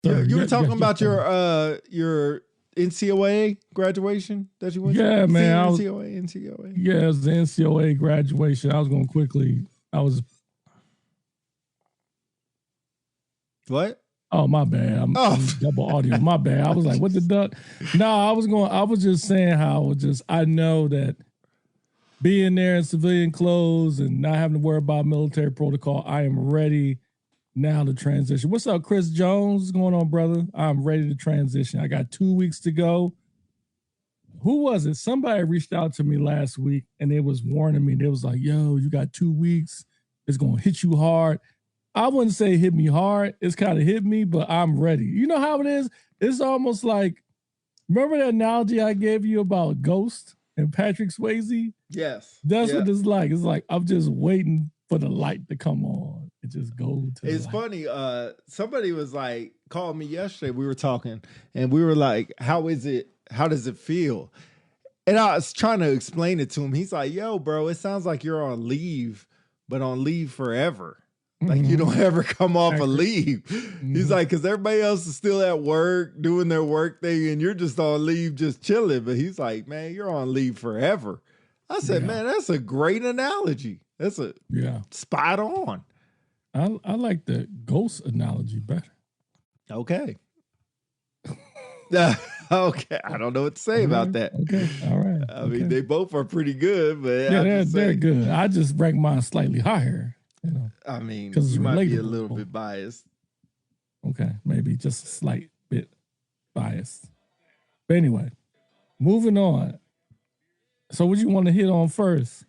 You were talking about your NCOA graduation that you went to? Yeah, man. NCOA. Yeah, it was the NCOA graduation. I was going quickly. What? Oh, my bad. I'm double audio. My bad. I was like, what the duck? No, I was just saying how I know that being there in civilian clothes and not having to worry about military protocol, I am ready now to transition. What's up, Chris Jones? What's going on, brother? I'm ready to transition. I got 2 weeks to go. Who was it? Somebody reached out to me last week and they was warning me. They was like, yo, you got 2 weeks. It's going to hit you hard. I wouldn't say hit me hard. It's kind of hit me, but I'm ready. You know how it is? It's almost like, remember that analogy I gave you about Ghost and Patrick Swayze? Yes. That's what it's like. It's like, I'm just waiting for the light to come on. It just go to It's funny. Somebody was like, called me yesterday. We were talking and we were like, how is it? How does it feel? And I was trying to explain it to him. He's like, yo, bro, it sounds like you're on leave, but on leave forever. Like you don't ever come off a leave. He's like, because everybody else is still at work doing their work thing and you're just on leave just chilling. But he's like, man, you're on leave forever. I said, man, that's a great analogy. That's a spot on. I like the ghost analogy better. Okay. Okay. I don't know what to say about that. Okay. All right. I mean, they both are pretty good, but they're good. I just rank mine slightly higher. You know, I mean, you might be a little bit biased. Okay, maybe just a slight bit biased. But anyway, moving on. So what you want to hit on first?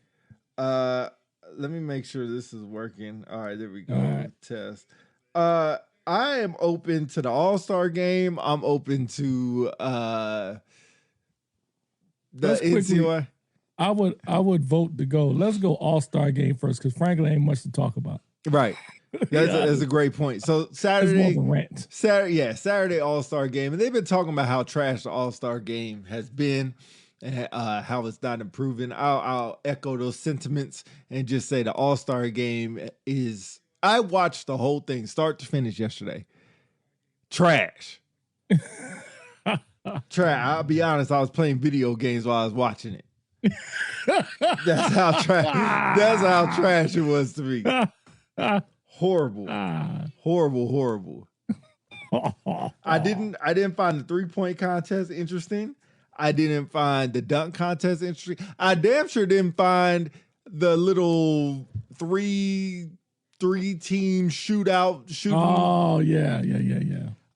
Let me make sure this is working. All right, there we go. Right. Test. I am open to the All-Star game. I'm open to the NCAA. I would vote to go. Let's go All-Star game first because frankly, ain't much to talk about. Right. That's a great point. So Saturday All-Star game, and they've been talking about how trash the All-Star game has been and how it's not improving. I'll echo those sentiments and just say the All-Star game is. I watched the whole thing start to finish yesterday. Trash. Trash. I'll be honest. I was playing video games while I was watching it. That's how trash it was to me. Horrible. Horrible. I didn't find the 3-point contest interesting. I didn't find the dunk contest interesting. I damn sure didn't find the little three team shootout shooting. Oh yeah.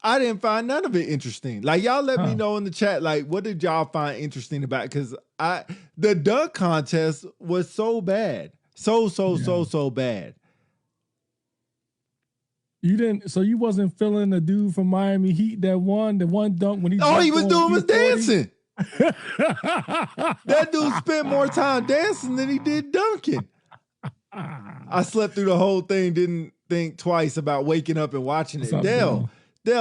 I didn't find none of it interesting. Like, y'all let me know in the chat, like, what did y'all find interesting about it? Because the dunk contest was so bad. So bad. You didn't, so you wasn't feeling the dude from Miami Heat that won, the one dunk when he all he was doing was dancing. That dude spent more time dancing than he did dunking. I slept through the whole thing, didn't think twice about waking up and watching it. Dale,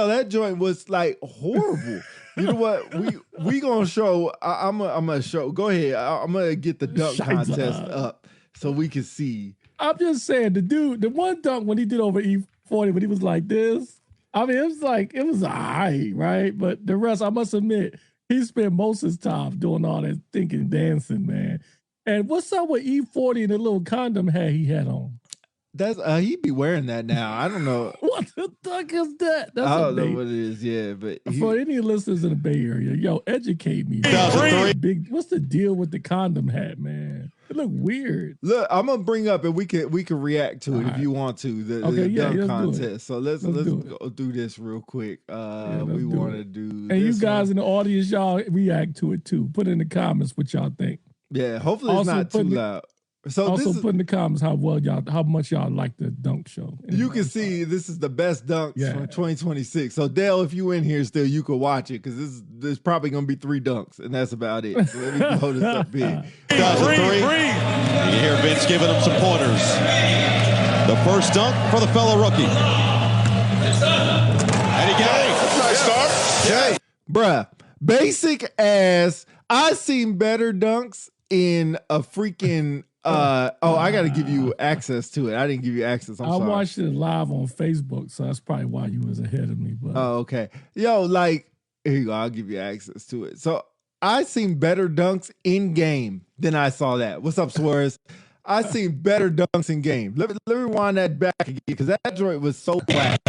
that joint was like horrible. You know what? We gonna show. I'm gonna show. Go ahead. I'm gonna get the dunk contest up so we can see. I'm just saying the one dunk when he did over E40 when he was like this. I mean, it was all right? But the rest, I must admit, he spent most of his time doing all that thinking, dancing, man. And what's up with E40 and the little condom hat he had on? That's he'd be wearing that now. I don't know. What the fuck is that? I don't know what it is. Yeah, but for any listeners in the Bay Area, yo, educate me. What's the deal with the condom hat, man? It look weird. Look, I'm gonna bring up and we can react to it if you want to. The dunk contest. So let's go do this real quick. We want to do. And you guys in the audience, y'all react to it too. Put in the comments what y'all think. Yeah, hopefully it's not too loud. So also put in the comments how much y'all like the dunk show. You can see this is the best dunks from 2026. So Dale, if you in here still, you could watch it because there's probably gonna be 3 dunks, and that's about it. So let me blow this up big. 2003. You hear Vince giving them some pointers. The first dunk for the fellow rookie. And he got it. Nice start. Yeah. Bruh, basic ass. I seen better dunks in a freaking I got to give you access to it. I didn't give you access. I'm I sorry. watched it live on Facebook, so that's probably why you was ahead of me. But Oh, okay. Yo, like, here you go. I'll give you access to it. So I seen better dunks in game than I saw that. What's up, Suarez? I seen better dunks in game. Let me rewind that back again because that joint was so flat.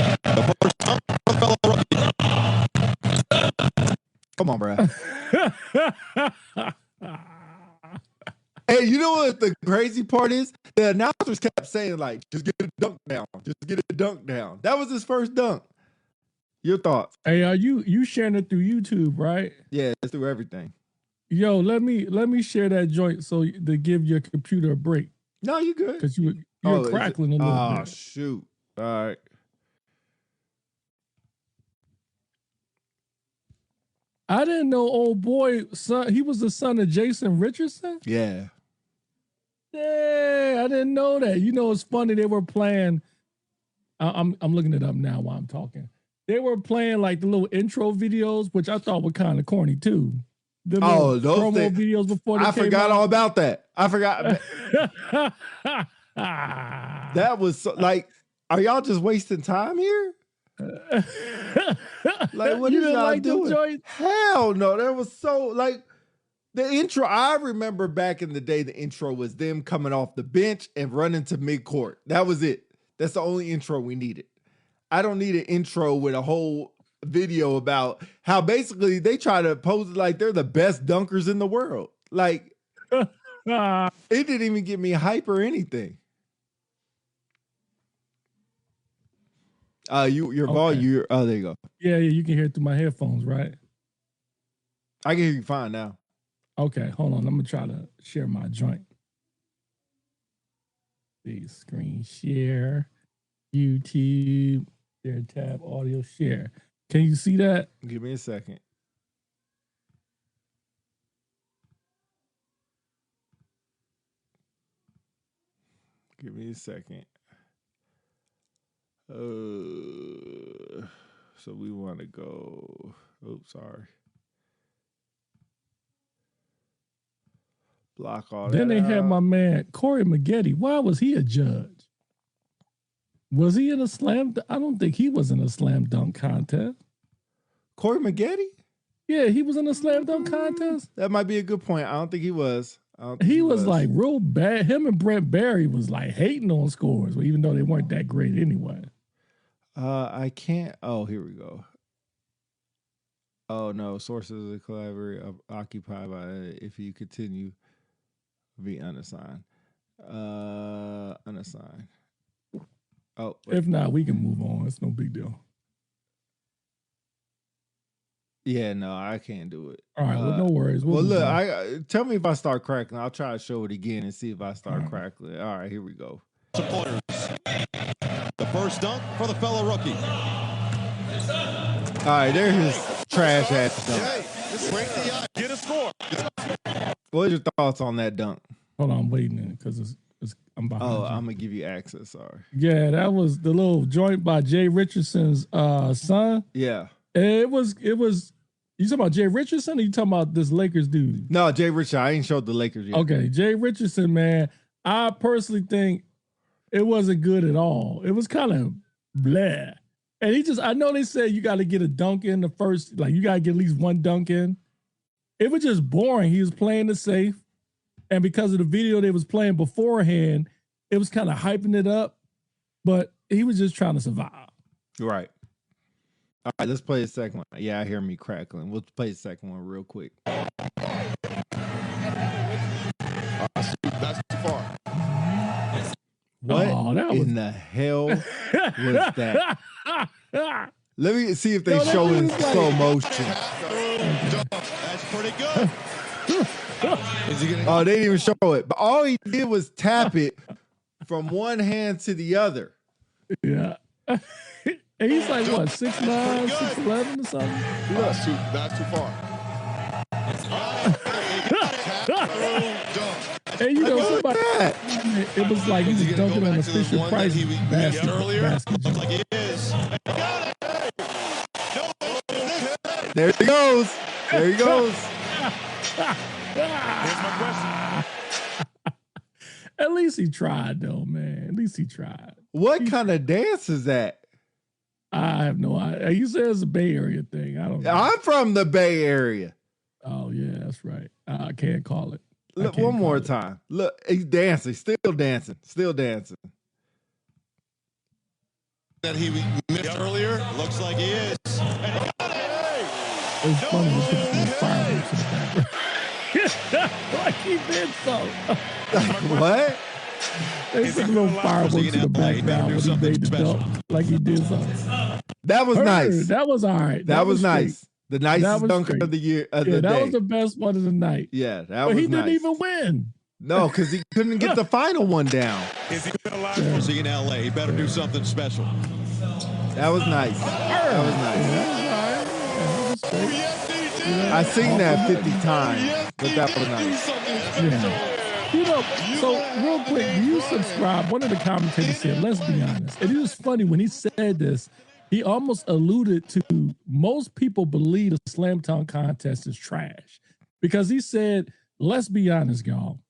Come on, bro. Hey, you know what the crazy part is? The announcers kept saying, like, just get a dunk down. Just get a dunk down. That was his first dunk. Your thoughts? Hey, are you sharing it through YouTube, right? Yeah, it's through everything. Yo, let me share that joint so to give your computer a break. No, you good. Because you're crackling a little bit. Oh, shoot. All right. I didn't know old boy son, he was the son of Jason Richardson? Yeah. Yeah, I didn't know that. You know, it's funny, they were playing, I'm looking it up now while I'm talking. They were playing like the little intro videos, which I thought were kind of corny too. The those promo videos before they I forgot all about that. I forgot. That was so, like, are y'all just wasting time here? Like, what you is didn't y'all like doing? Hell no. That was so, like, the intro. I remember back in the day, the intro was them coming off the bench and running to midcourt. That was it. That's the only intro we needed. I don't need an intro with a whole video about how basically they try to pose it like they're the best dunkers in the world. Like, it didn't even get me hype or anything. Your volume. Oh, there you go. Yeah, you can hear it through my headphones, right? I can hear you fine now. Okay, hold on. I'm gonna try to share my joint. See, screen share, YouTube, share tab, audio share. Can you see that? Give me a second. Give me a second. So we want to go. Oops, sorry. Block all that. Then they had my man Corey Maggette. Why was he a judge? Was he in a slam? I don't think he was in a slam dunk contest. Corey Maggette? Yeah, he was in a slam dunk contest. That might be a good point. I don't think he was. He was like real bad. Him and Brent Barry was like hating on scores, even though they weren't that great anyway. I can't. Oh, here we go. Oh no, sources of collaborate occupied by if you continue be unassigned. Unassigned. Oh, wait. If not, we can move on. It's no big deal. Yeah, no, I can't do it. All right, well, no worries. Well, look, tell me if I start crackling. I'll try to show it again and see if I start crackling. All right, here we go. Supporters. The first dunk for the fellow rookie. All right, there's his trash ass dunk. Hey, just break the eye. Get a score. What are your thoughts on that dunk? Hold on, I'm waiting because I'm behind. Oh, you. I'm gonna give you access. Sorry. Yeah, that was the little joint by Jay Richardson's son. Yeah. It was. You talking about Jay Richardson or you talking about this Lakers dude? No, Jay Richardson. I ain't showed the Lakers yet. Okay, Jay Richardson, man. I personally think it wasn't good at all. It was kind of blah. And I know they said you got to get a dunk in the first, like you got to get at least one dunk in. It was just boring. He was playing it safe. And because of the video they was playing beforehand, it was kind of hyping it up. But he was just trying to survive. Right. All right, let's play the second one. Yeah, I hear me crackling. We'll play the second one real quick. That's too far. What in the hell was that? Let me see if they show it in slow motion. That's pretty good. Oh, they didn't even show it. But all he did was tap it from one hand to the other. Yeah. And he's like, what, 6'9", 6'11", or something? That's too far. And you know, somebody, it was like he was dunking on a Fisher Price basket. Like it is. There he goes. There he goes. Here's my question. least he tried, though, man. At least he tried. What kind of dance is that? I have no idea. You said it's a Bay Area thing. I don't know. I'm from the Bay Area. Oh, yeah, that's right. I can't call it. Look, one more time. Look, he's dancing, still dancing. That he missed earlier. Looks like he is. It's funny when people do fireworks in the background. Like he did so. What? They put little fireworks in the background when he made the dunk. Like he did something. That was nice. That was all right. That was nice. The nicest dunk of the year. Of the day. That was the best one of the night. Yeah, that but was he nice. didn't even win. No, because he couldn't get the final one down. Is he alive? Is he in LA? He better do something special. That was nice. That was nice. I seen that 50 times, but that was nice. Yeah. You know, so real quick, do you subscribe? One of the commentators said, let's be honest. And it was funny when he said this, he almost alluded to most people believe the slam dunk contest is trash. Because he said, let's be honest, y'all.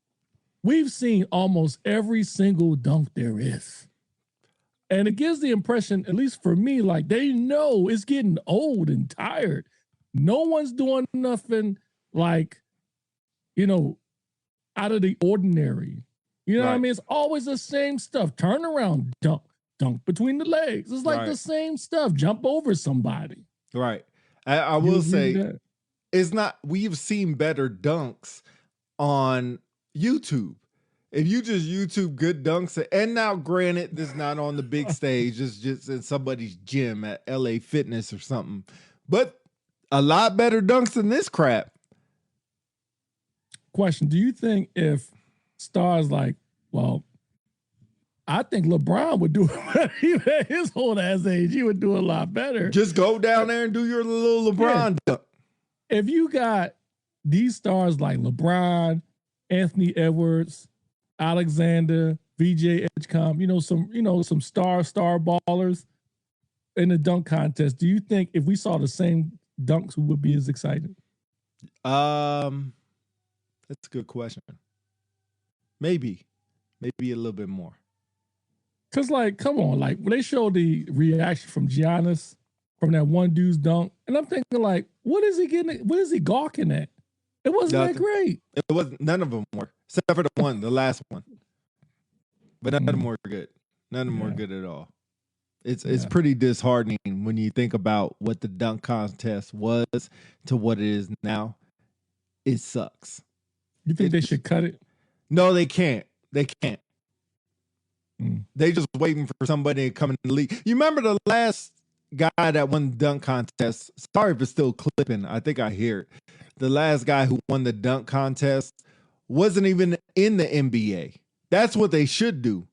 We've seen almost every single dunk there is. And it gives the impression, at least for me, like they know it's getting old and tired. No one's doing nothing like, you know, out of the ordinary. You know what I mean? It's always the same stuff. Turn around, dunk between the legs. It's like the same stuff. Jump over somebody. Right. I will say, it's not, we've seen better dunks on YouTube. If you just YouTube good dunks, and now granted, this is not on the big stage, it's just in somebody's gym at LA Fitness or something, but a lot better dunks than this crap. Question, do you think if stars like, well, I think LeBron would do it. Even at his old ass age, he would do a lot better. Just go down there and do your little LeBron dunk. If you got these stars like LeBron, Anthony Edwards, Alexander, VJ Edgecombe, some star ballers in the dunk contest, do you think if we saw the same dunks, we would be as excited? That's a good question. Maybe a little bit more. Cause like, come on, like when they showed the reaction from Giannis from that one dude's dunk, and I'm thinking like, what is he getting? What is he gawking at? It wasn't that great. It wasn't. None of them were, except for the last one. But none of them were good. None of them were good at all. It's pretty disheartening when you think about what the dunk contest was to what it is now. It sucks. You think they should cut it? No, they can't. They can't. They just waiting for somebody to come in the league. You remember the last guy that won the dunk contest? Sorry if it's still clipping. I think I hear it. The last guy who won the dunk contest wasn't even in the NBA. That's what they should do.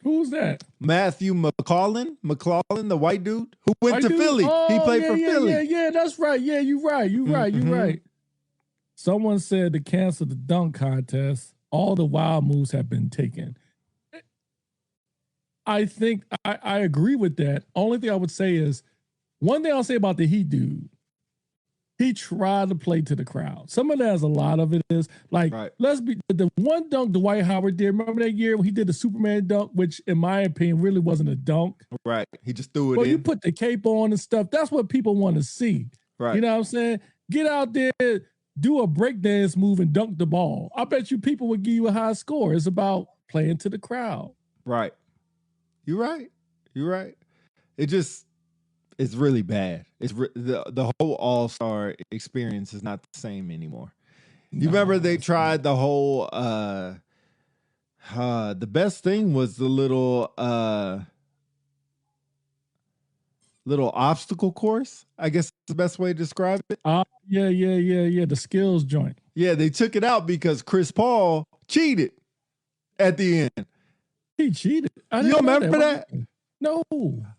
Who's that? Matthew McClellan, the white dude who went to Philly. Oh, he played for Philly. Yeah, that's right. Yeah, you're right. Someone said to cancel the dunk contest, all the wild moves have been taken. I think I agree with that. Only thing I would say is, one thing I'll say about the Heat dude, he tried to play to the crowd. Some of that is a lot of it is like, let's be the one dunk Dwight Howard did. Remember that year when he did the Superman dunk, which in my opinion really wasn't a dunk. Right. He just threw it in. You put the cape on and stuff. That's what people want to see. Right. You know what I'm saying? Get out there, do a breakdance move and dunk the ball. I bet you people would give you a high score. It's about playing to the crowd. Right. You're right. It's really bad. It's the whole All-Star experience is not the same anymore. You remember they tried the whole the best thing was the little obstacle course. I guess the best way to describe it. Yeah. The skills joint. Yeah, they took it out because Chris Paul cheated at the end. He cheated. You don't remember that? No.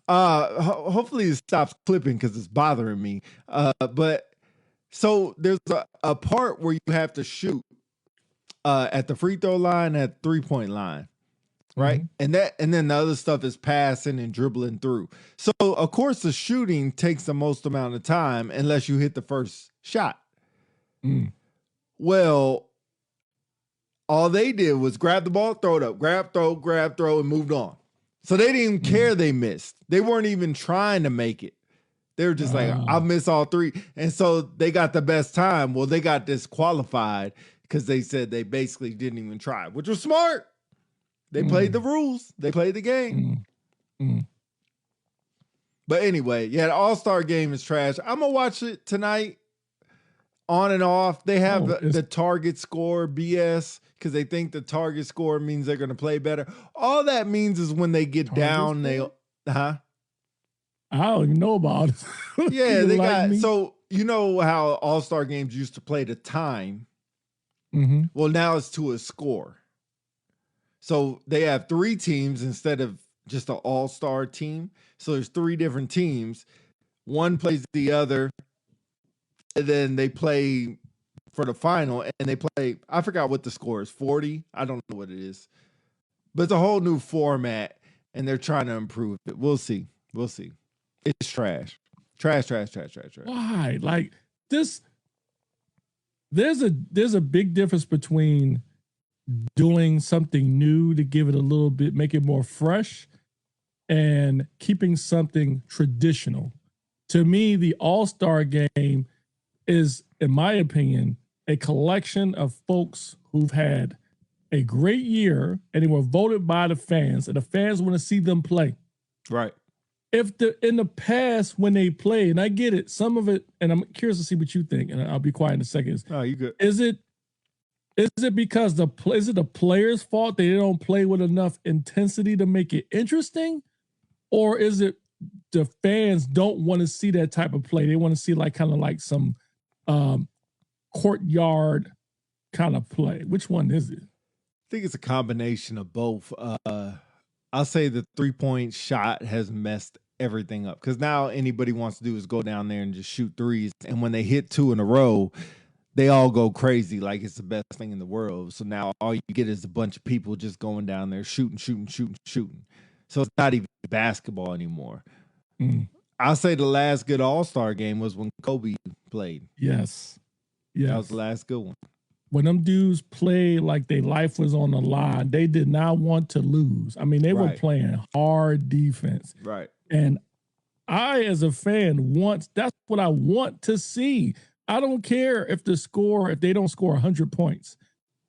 Hopefully it stops clipping because it's bothering me. But so there's a part where you have to shoot at the free throw line, at 3-point line, right? And then the other stuff is passing and dribbling through. So of course the shooting takes the most amount of time unless you hit the first shot. Well, all they did was grab the ball, throw it up, grab, throw, and moved on. So they didn't even care they missed. They weren't even trying to make it. They were just like, I've missed all three. And so they got the best time. Well, they got disqualified because they said they basically didn't even try, which was smart. They played the rules. They played the game. But anyway, yeah, the All-Star game is trash. I'm going to watch it tonight on and off. They have the target score BS because they think the target score means they're going to play better. All that means is when they get down, I don't even know about it. Yeah, they got so you know how All-Star games used to play to time. Well, now it's to a score. So they have 3 teams instead of just an all-star team. So there's 3 different teams. One plays the other, and then they play for the final, and they play, I forgot what the score is, 40? I don't know what it is. But it's a whole new format, and they're trying to improve it. We'll see. We'll see. It's trash. Trash. Why? Like this, there's a big difference between doing something new to give it a little bit, make it more fresh, and keeping something traditional. To me, the All-Star game is, in my opinion, a collection of folks who've had a great year and they were voted by the fans, and the fans want to see them play. Right. If in the past when they play, and I get it, some of it, and I'm curious to see what you think, and I'll be quiet in a second. Oh, you good? Is it because is it the players' fault they don't play with enough intensity to make it interesting, or is it the fans don't want to see that type of play? They want to see kind of like some courtyard kind of play. Which one is it? I think it's a combination of both. I'll say the 3-point shot has messed everything up because now anybody wants to do is go down there and just shoot threes. And when they hit 2 in a row, they all go crazy like it's the best thing in the world. So now all you get is a bunch of people just going down there shooting. So it's not even basketball anymore. I'll say the last good All-Star game was when Kobe played. Yes. That was the last good one. When them dudes played like their life was on the line, they did not want to lose. I mean, they were playing hard defense. Right. And I, as a fan, that's what I want to see. I don't care if they don't score 100 points.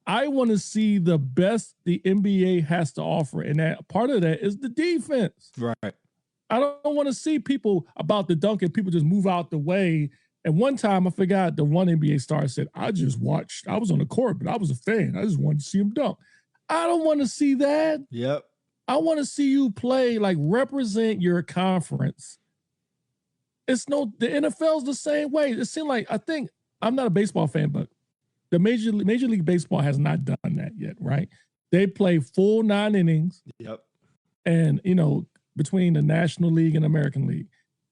I want to see the best the NBA has to offer. And that part of that is the defense. Right. I don't want to see people about the dunk and people just move out the way. And one time I forgot the one NBA star said, I was on the court, but I was a fan. I just wanted to see him dunk. I don't want to see that. Yep. I want to see you play, represent your conference. The NFL's the same way. It seems like, I think, I'm not a baseball fan, but the Major League Baseball has not done that yet, right? They play full 9 innings. Yep. And, between the National League and American League.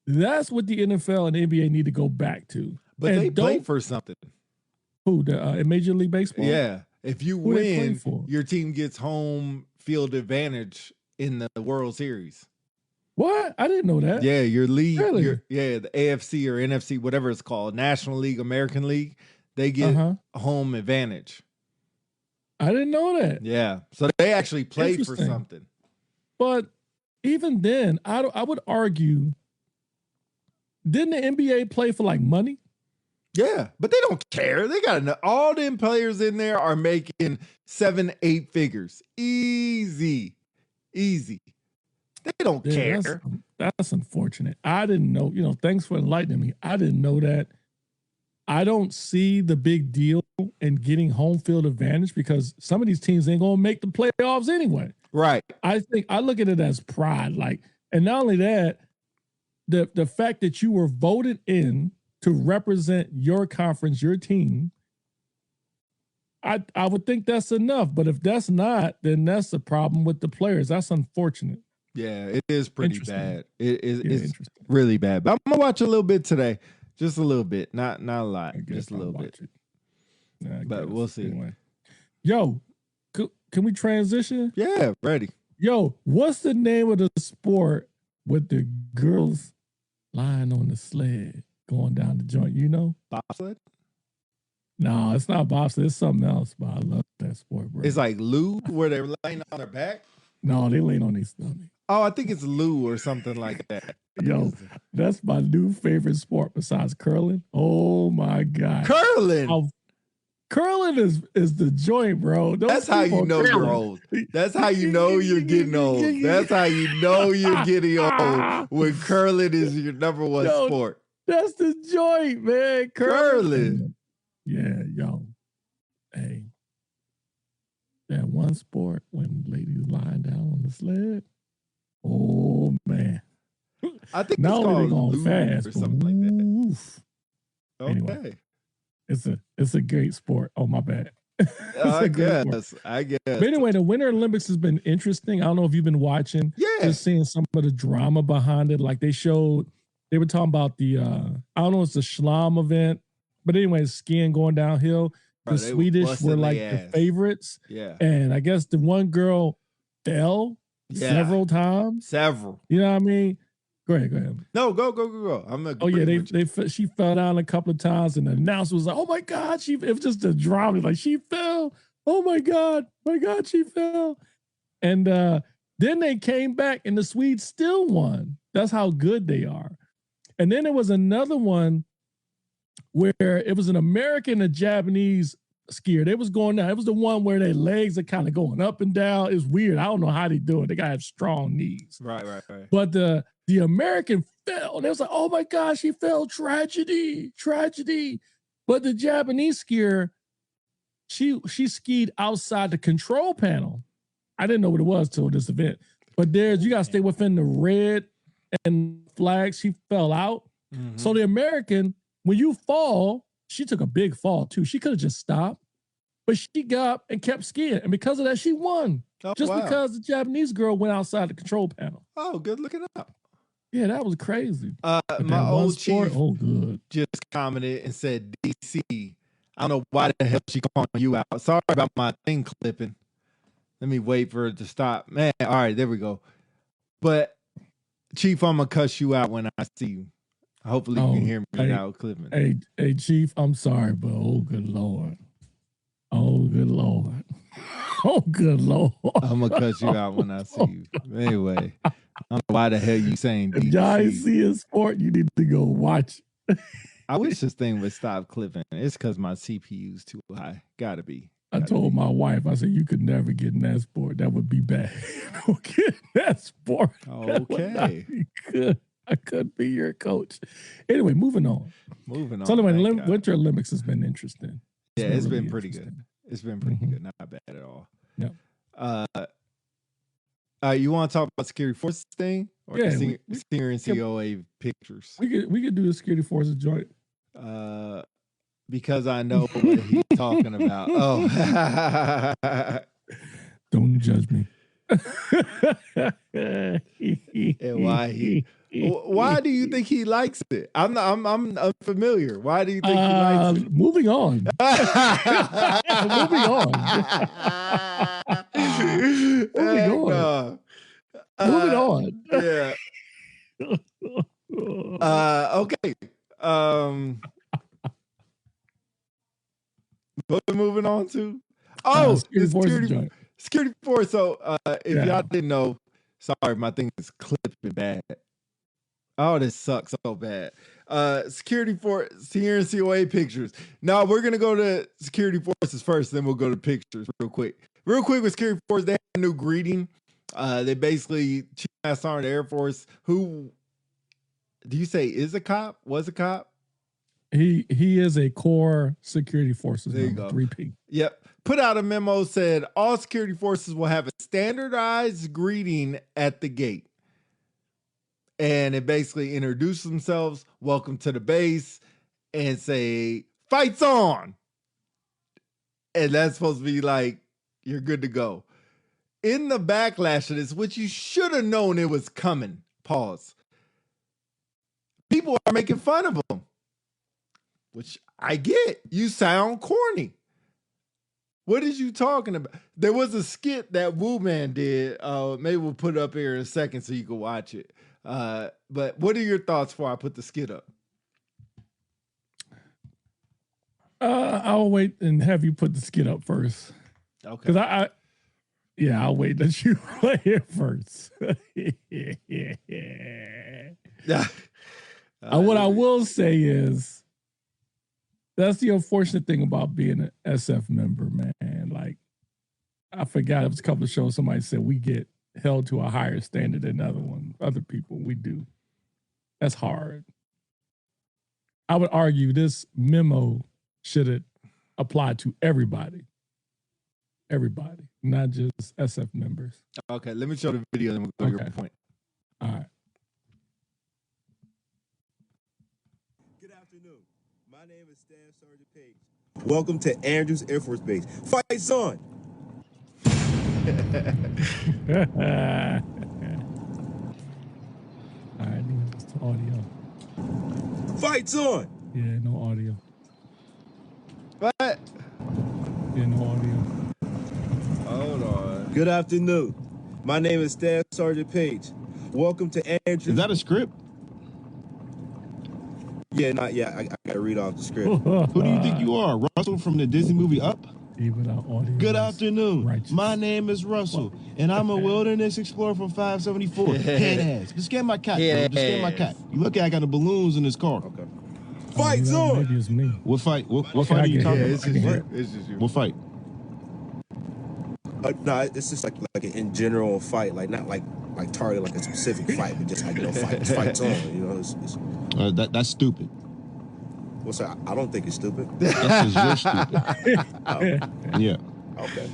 That's what the NFL and NBA need to go back to. But they play for something. Who? In Major League Baseball? Yeah. If you win, your team gets home field advantage in the World Series. What? I didn't know that. Yeah, your league. Really? The AFC or NFC, whatever it's called, National League, American League, they get home advantage. I didn't know that. Yeah. So they actually play for something. But even then, I would argue, didn't the NBA play for money? Yeah, but they don't care. They got enough. All them players in there are making 7-8 figures. Easy. They don't care. That's unfortunate. I didn't know. Thanks for enlightening me. I didn't know that. I don't see the big deal in getting home field advantage because some of these teams ain't gonna make the playoffs anyway. Right. I look at it as pride. And not only that, the fact that you were voted in to represent your conference, your team, I would think that's enough. But if that's not, then that's the problem with the players. That's unfortunate. Yeah, it is pretty bad. It's really bad. But I'm gonna watch a little bit today. Just a little bit. Not a lot. Just a little bit. But we'll see. Anyway. Yo, can we transition? Yeah, ready. Yo, what's the name of the sport with the girls lying on the sled going down the joint? Bobsled? No, it's not bobsled. It's something else, but I love that sport, bro. It's like Lou, where they're laying on their back. No, they lean on their stomach. Oh, I think it's Lou or something like that. Yo, that's my new favorite sport besides curling. Oh my God. Curling. Curling is the joint, bro. That's how you know you're old. That's how you know you're getting old. That's how you know you're getting old when curling is your number one sport. That's the joint, man. Curling. Yeah, yo. Hey. That one sport when ladies lying down on the sled. Oh man. I think it's called going fast or something like that. Oof. Okay. Anyway, it's a great sport. Oh my bad. I guess. But anyway, the Winter Olympics has been interesting. I don't know if you've been watching. Yeah. Just seeing some of the drama behind it. Like they were talking about the I don't know, it's the slalom event. But anyway, skiing going downhill. The Swedish were like the favorites. Yeah. And I guess the one girl fell several times. Several. You know what I mean? Go ahead. No, go. She fell down a couple of times, and the announcer was like, "Oh my God, it was just a drama. Like she fell. Oh my God, she fell." And then they came back, and the Swedes still won. That's how good they are. And then there was another one where it was an American and a Japanese skier. They was going down. It was the one where their legs are kind of going up and down. It's weird. I don't know how they do it. They gotta have strong knees. Right. But the American fell. They was like, oh my gosh, he fell. Tragedy. But the Japanese skier, she skied outside the control panel. I didn't know what it was till this event. But you gotta stay within the red and flag. She fell out. Mm-hmm. So the American, when you fall, she took a big fall too. She could have just stopped, but she got up and kept skiing. And because of that, she won. Because the Japanese girl went outside the control panel. Oh, good looking up. Yeah, that was crazy. My old chief just commented and said, DC, I don't know why the hell she calling you out. Sorry about my thing clipping. Let me wait for it to stop. Man, all right, there we go. But Chief, I'm going to cuss you out when I see you. Hopefully you can hear me without clipping. Hey, Chief, I'm sorry, but oh, good Lord. Oh, good Lord. Oh, good Lord. I'm going to cuss you out when I see you. Anyway, I don't know why the hell you saying DC. If y'all see a sport, you need to go watch it. I wish this thing would stop clipping. It's because my CPU's ttoo high. Gotta be. I told my wife, I said, you could never get in that sport. That would be bad. Don't get in that sport. Okay. That would not be good. I couldn't be your coach. Anyway, moving on. So anyway, Winter Olympics has been interesting. It's been pretty good. It's been pretty good. Not bad at all. No. You want to talk about security forces thing? Or senior and COA pictures? We could do the security forces joint. Because I know what he's talking about. Oh. Don't judge me. And why do you think he likes it? I'm unfamiliar. Why do you think he likes it? Moving on. Moving on. Yeah. Okay. What are we moving on to? Security force. So if y'all didn't know, sorry, my thing is clipping bad. Oh, this sucks so bad. Security force here in COA pictures. Now we're gonna go to security forces first, then we'll go to pictures real quick. Real quick with security force, they have a new greeting. They basically Chief Master Sergeant of the Air Force, who do you say is a cop? Was a cop? He is a core security forces there member, 3P. Yep. Put out a memo, said all security forces will have a standardized greeting at the gate. And it basically introduces themselves, welcome to the base, and say, fights on. And that's supposed to be like, you're good to go. In the backlash of this, which you should have known it was coming, pause. People are making fun of them. Which I get. You sound corny. What is you talking about? There was a skit that Woo Man did. Maybe we'll put it up here in a second so you can watch it. But what are your thoughts before I put the skit up? I'll wait and have you put the skit up first. Okay. Because I'll wait that you play it first. What I will say is, that's the unfortunate thing about being an SF member, man. Like, I forgot it was a couple of shows. Somebody said we get held to a higher standard than other people. We do. That's hard. I would argue this memo should apply to everybody. Everybody, not just SF members. Okay, let me show the video and we'll go to your point. All right. Good afternoon. My name is Staff Sergeant Page. Welcome to Andrews Air Force Base. Fights on! All right, it's the audio. Fights on! Yeah, no audio. What? Yeah, no audio. Hold on. Good afternoon. My name is Staff Sergeant Page. Welcome to Andrews. Is that a script? Yeah, not yet. I gotta read off the script. Who do you think you are? Russell from the Disney movie Up? Even our audio. Good afternoon. Righteous. My name is Russell, and I'm a wilderness explorer from 574. Head ass. Just scan my cat, bro. Just scan my cat. You look at I got the balloons in his car. Okay. Fights on! Maybe it's me. What fight? What fight are you talking about? It's just you. What fight? No, it's just like in general fight, like not like target like a specific fight, but just like fights on. You know, it's That's stupid. what's that? I don't think it's stupid. That's just you're stupid. Oh, Yeah. okay.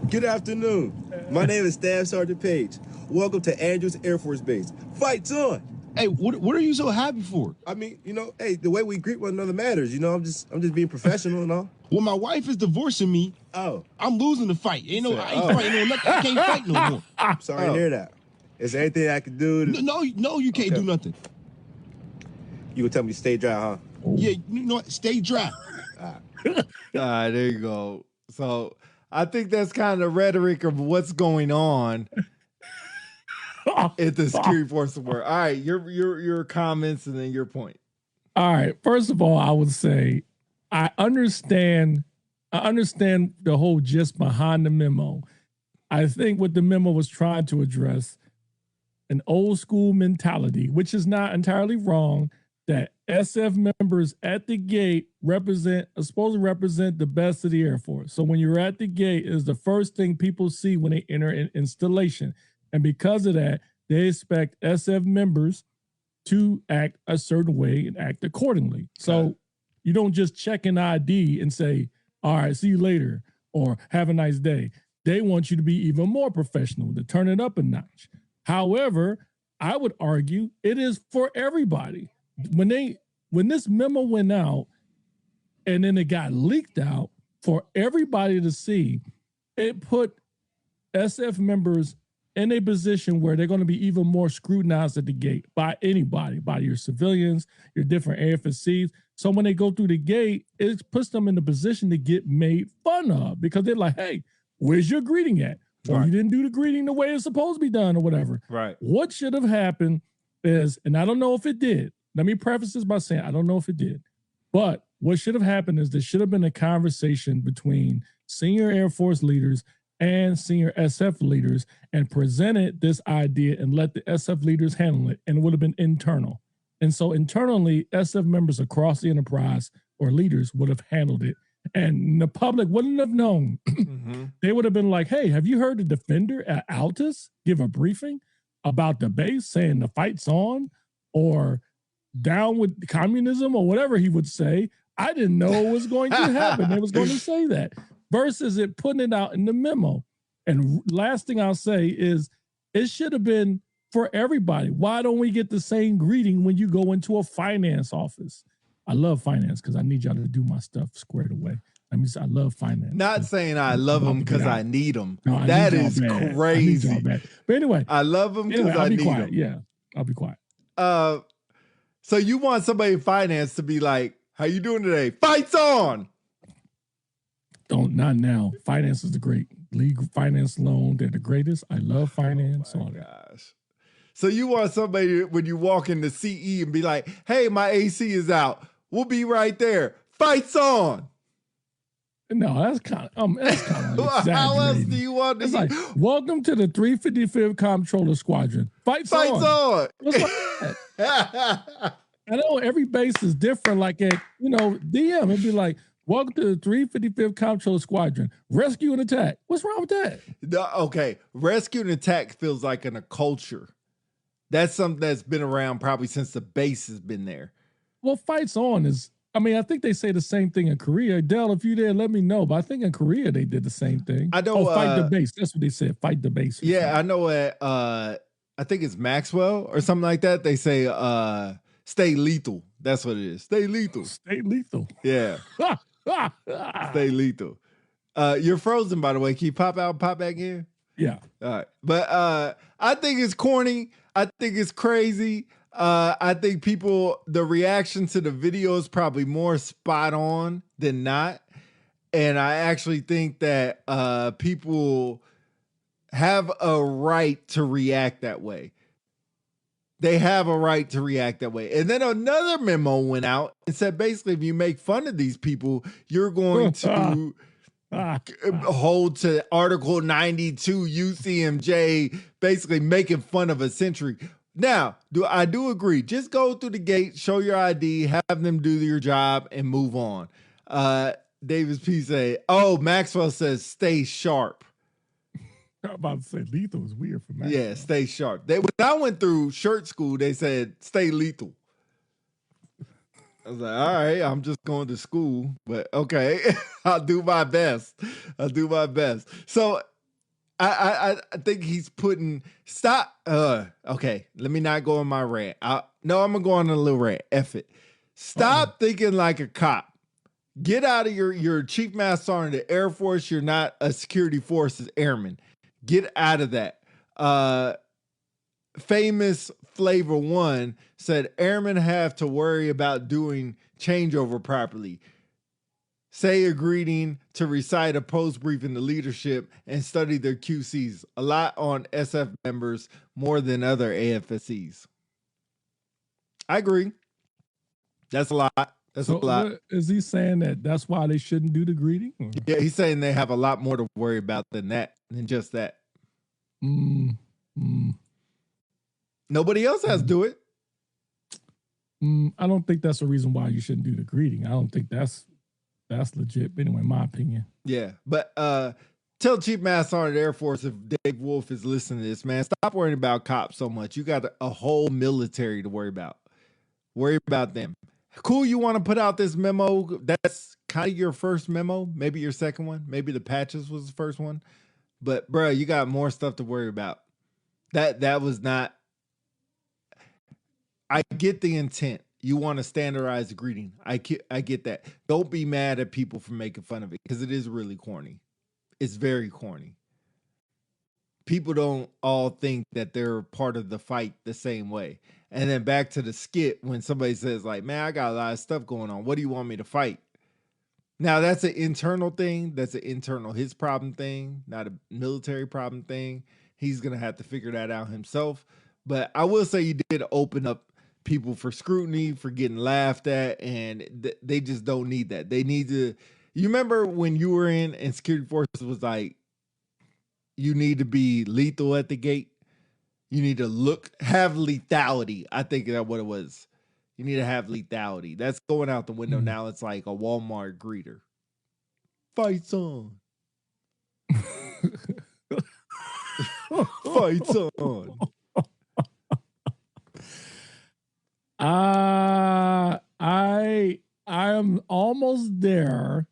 Good afternoon. My name is Staff Sergeant Page. Welcome to Andrews Air Force Base. Fights on! Hey, what are you so happy for? I mean, you know, hey, the way we greet one another matters. You know, I'm just being professional and all. Well, my wife is divorcing me. Oh, I'm losing the fight. I ain't fighting no nothing. I can't fight no more. sorry to hear that. Is there anything I can do? No, you can't do nothing. You would tell me to stay dry, huh? Yeah, you know what? Stay dry. All right, there you go. So I think that's kind of rhetoric of what's going on at the security force of work. All right, your comments and then your point. All right. First of all, I would say I understand the whole gist behind the memo. I think what the memo was trying to address an old school mentality, which is not entirely wrong, that SF members at the gate are supposed to represent the best of the Air Force. So when you're at the gate, is the first thing people see when they enter an installation. And because of that, they expect SF members to act a certain way and act accordingly. So you don't just check an ID and say, all right, see you later, or have a nice day. They want you to be even more professional, to turn it up a notch. However, I would argue it is for everybody. When this memo went out and then it got leaked out for everybody to see, it put SF members in a position where they're going to be even more scrutinized at the gate by anybody, by your civilians, your different AFSCs. So when they go through the gate, it puts them in a position to get made fun of because they're like, hey, where's your greeting at? Or you didn't do the greeting the way it's supposed to be done or whatever. Right. What should have happened is, and I don't know if it did. Let me preface this by saying I don't know if it did. But what should have happened is there should have been a conversation between senior Air Force leaders and senior SF leaders and presented this idea and let the SF leaders handle it. And it would have been internal. And so internally, SF members across the enterprise or leaders would have handled it. And the public wouldn't have known. They would have been like, hey, have you heard the defender at Altus give a briefing about the base saying the fight's on or down with communism or whatever he would say? I didn't know it was going to happen. They was going to say that versus it putting it out in the memo. And last thing I'll say is it should have been for everybody. Why don't we get the same greeting when you go into a finance office? I love finance because I need y'all to do my stuff squared away. I mean, I love finance. Not saying I love them because I need them. No, that is crazy. But anyway, I love them because I need them. Yeah, I'll be quiet. So you want somebody in finance to be like, how you doing today? Fights on. Not now. Finance is the great. Legal finance loan, they're the greatest. I love finance. Oh my gosh. So you want somebody when you walk into CE and be like, hey, my AC is out. We'll be right there. Fights on. No, that's kind of exaggerating. How else do you want to? It's like, welcome to the 355th Comptroller Squadron. Fights on. What's like that? I know every base is different. Like at DM, it'd be like, welcome to the 355th Comptroller Squadron. Rescue and attack. What's wrong with that? Okay, rescue and attack feels like in a culture. That's something that's been around probably since the base has been there. Well, fights on is. I mean, I think they say the same thing in Korea. Dell, if you there, let me know. But I think in Korea they did the same thing. I know. Fight the base. That's what they said. Fight the base. Yeah, I know. I think it's Maxwell or something like that. They say, "Stay lethal." That's what it is. Stay lethal. Stay lethal. Yeah. Stay lethal. You're frozen, by the way. Can you pop out and pop back in? Yeah. All right. But I think it's corny. I think it's crazy. I think the reaction to the video is probably more spot on than not. And I actually think that people have a right to react that way. They have a right to react that way. And then another memo went out and said, basically, if you make fun of these people, you're going to hold to Article 92 UCMJ, basically making fun of a century. Now, I do agree. Just go through the gate, show your ID, have them do your job, and move on. Davis P. say, Maxwell says, stay sharp. I'm about to say lethal is weird for Maxwell. Yeah, stay sharp. When I went through shirt school, they said, stay lethal. I was like, all right, I'm just going to school, but okay, I'll do my best. So I think he's putting okay, let me not go on my rant. I'm gonna go on a little rant. F it. Stop thinking like a cop. Get out of your chief master sergeant of the Air Force. You're not a security forces airman. Get out of that. Famous Flavor One said airmen have to worry about doing changeover properly. Say a greeting, to recite a post briefing to leadership, and study their QCs. A lot on SF members, more than other AFSCs. I agree. That's a lot. That's a lot. Is he saying that's why they shouldn't do the greeting? Or? Yeah, he's saying they have a lot more to worry about than just that. Nobody else has to do it. I don't think that's a reason why you shouldn't do the greeting. I don't think that's legit. But anyway, in my opinion. Yeah, but tell Chief Master Sergeant of the Air Force, if Dave Wolf is listening to this, man, stop worrying about cops so much. You got a whole military to worry about. Worry about them. Cool, you want to put out this memo. That's kind of your first memo. Maybe your second one. Maybe the patches was the first one. But, bro, you got more stuff to worry about. That was not... I get the intent. You want to standardize the greeting. I get that. Don't be mad at people for making fun of it, because it is really corny. It's very corny. People don't all think that they're part of the fight the same way. And then back to the skit when somebody says, like, man, I got a lot of stuff going on. What do you want me to fight? Now, that's an internal thing. That's an internal his problem thing, not a military problem thing. He's going to have to figure that out himself. But I will say you did open up people for scrutiny, for getting laughed at, and they just don't need that. They need to... You remember when you were in and security forces was like, you need to be lethal at the gate? You need to have lethality. I think that's what it was. You need to have lethality. That's going out the window now. It's like a Walmart greeter. Fights on. Fights on. I am almost there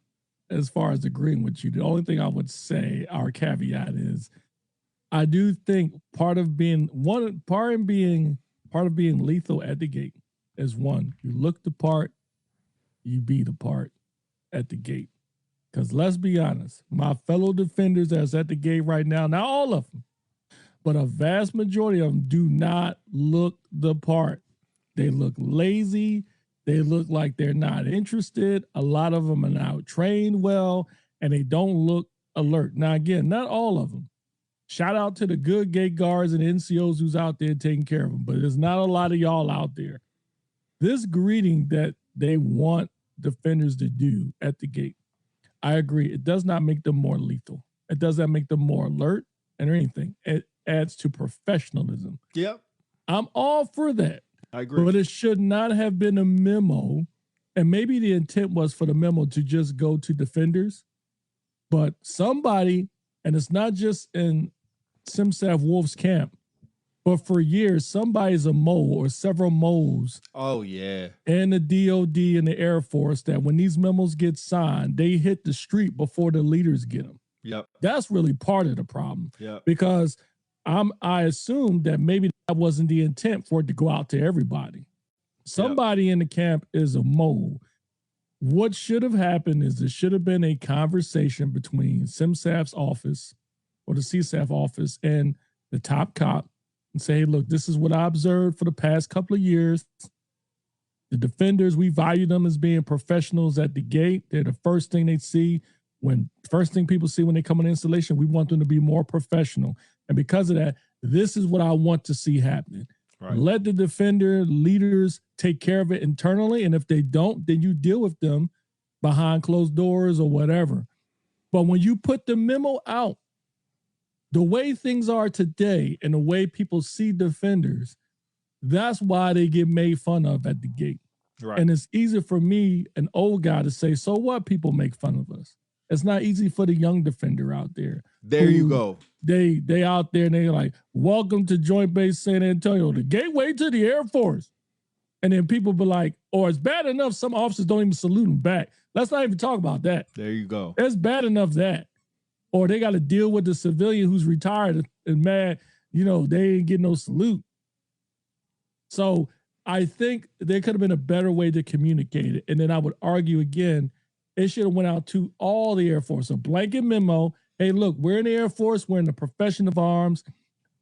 as far as agreeing with you. The only thing I would say, our caveat is, I do think part of being lethal at the gate is one, you look the part, you be the part at the gate. Because let's be honest, my fellow defenders that's at the gate right now, not all of them, but a vast majority of them do not look the part. They look lazy. They look like they're not interested. A lot of them are not trained well, and they don't look alert. Now, again, not all of them. Shout out to the good gate guards and NCOs who's out there taking care of them, but there's not a lot of y'all out there. This greeting that they want defenders to do at the gate. I agree. It does not make them more lethal. It does not make them more alert or anything. It adds to professionalism. Yep. I'm all for that. I agree. But it should not have been a memo. And maybe the intent was for the memo to just go to defenders. But somebody, and it's not just in Simsaf Wolf's camp, but for years, somebody's a mole or several moles. Oh, yeah. And the DOD and the Air Force that when these memos get signed, they hit the street before the leaders get them. Yep. That's really part of the problem. Yep. Because I assume that maybe that wasn't the intent for it to go out to everybody. Somebody in the camp is a mole. What should have happened is there should have been a conversation between SimSAF's office or the CSAF office and the top cop and say, hey, look, this is what I observed for the past couple of years. The defenders, we value them as being professionals at the gate. They're the first thing they see first thing people see when they come on installation. We want them to be more professional. And because of that, this is what I want to see happening. Right. Let the defender leaders take care of it internally. And if they don't, then you deal with them behind closed doors or whatever. But when you put the memo out, the way things are today and the way people see defenders, that's why they get made fun of at the gate. Right. And it's easy for me, an old guy, to say, so what, people make fun of us. It's not easy for the young defender out there. There you go. They out there and they're like, welcome to Joint Base San Antonio, the gateway to the Air Force. And then people be like, or it's bad enough some officers don't even salute them back. Let's not even talk about that. There you go. It's bad enough that. Or they got to deal with the civilian who's retired and mad, they ain't getting no salute. So I think there could have been a better way to communicate it. And then I would argue again, it should have went out to all the Air Force, a blanket memo. Hey, look, we're in the Air Force. We're in the profession of arms.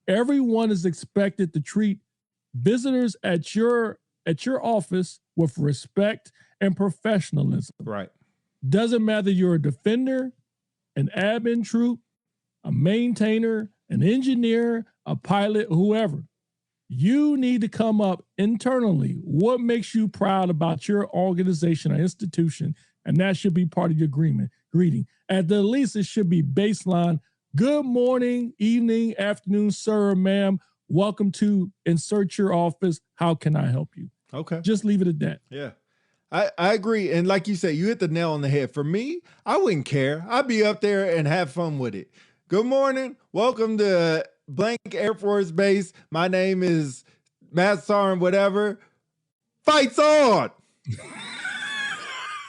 Everyone is expected to treat visitors at your office with respect and professionalism. Right. Doesn't matter you're a defender, an admin troop, a maintainer, an engineer, a pilot, whoever. You need to come up internally. What makes you proud about your organization or institution? And that should be part of your greeting. At the least, it should be baseline. Good morning, evening, afternoon, sir or ma'am. Welcome to insert your office. How can I help you? Okay. Just leave it at that. Yeah. I agree. And like you said, you hit the nail on the head. For me, I wouldn't care. I'd be up there and have fun with it. Good morning. Welcome to blank Air Force Base. My name is Matt Sarn, whatever. Fights on.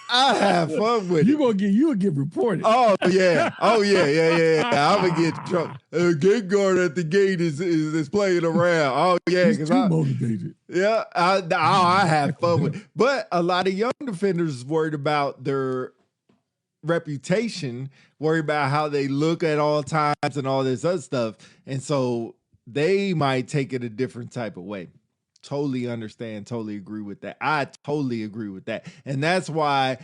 I have fun with it. You will get reported. Oh yeah. I'm gonna get trouble. Gate guard at the gate is playing around. Oh yeah, because I'm motivated. Yeah, I have fun with it. But a lot of young defenders is worried about their reputation, worried about how they look at all times and all this other stuff, and so they might take it a different type of way. Totally understand, totally agree with that. I totally agree with that. And that's why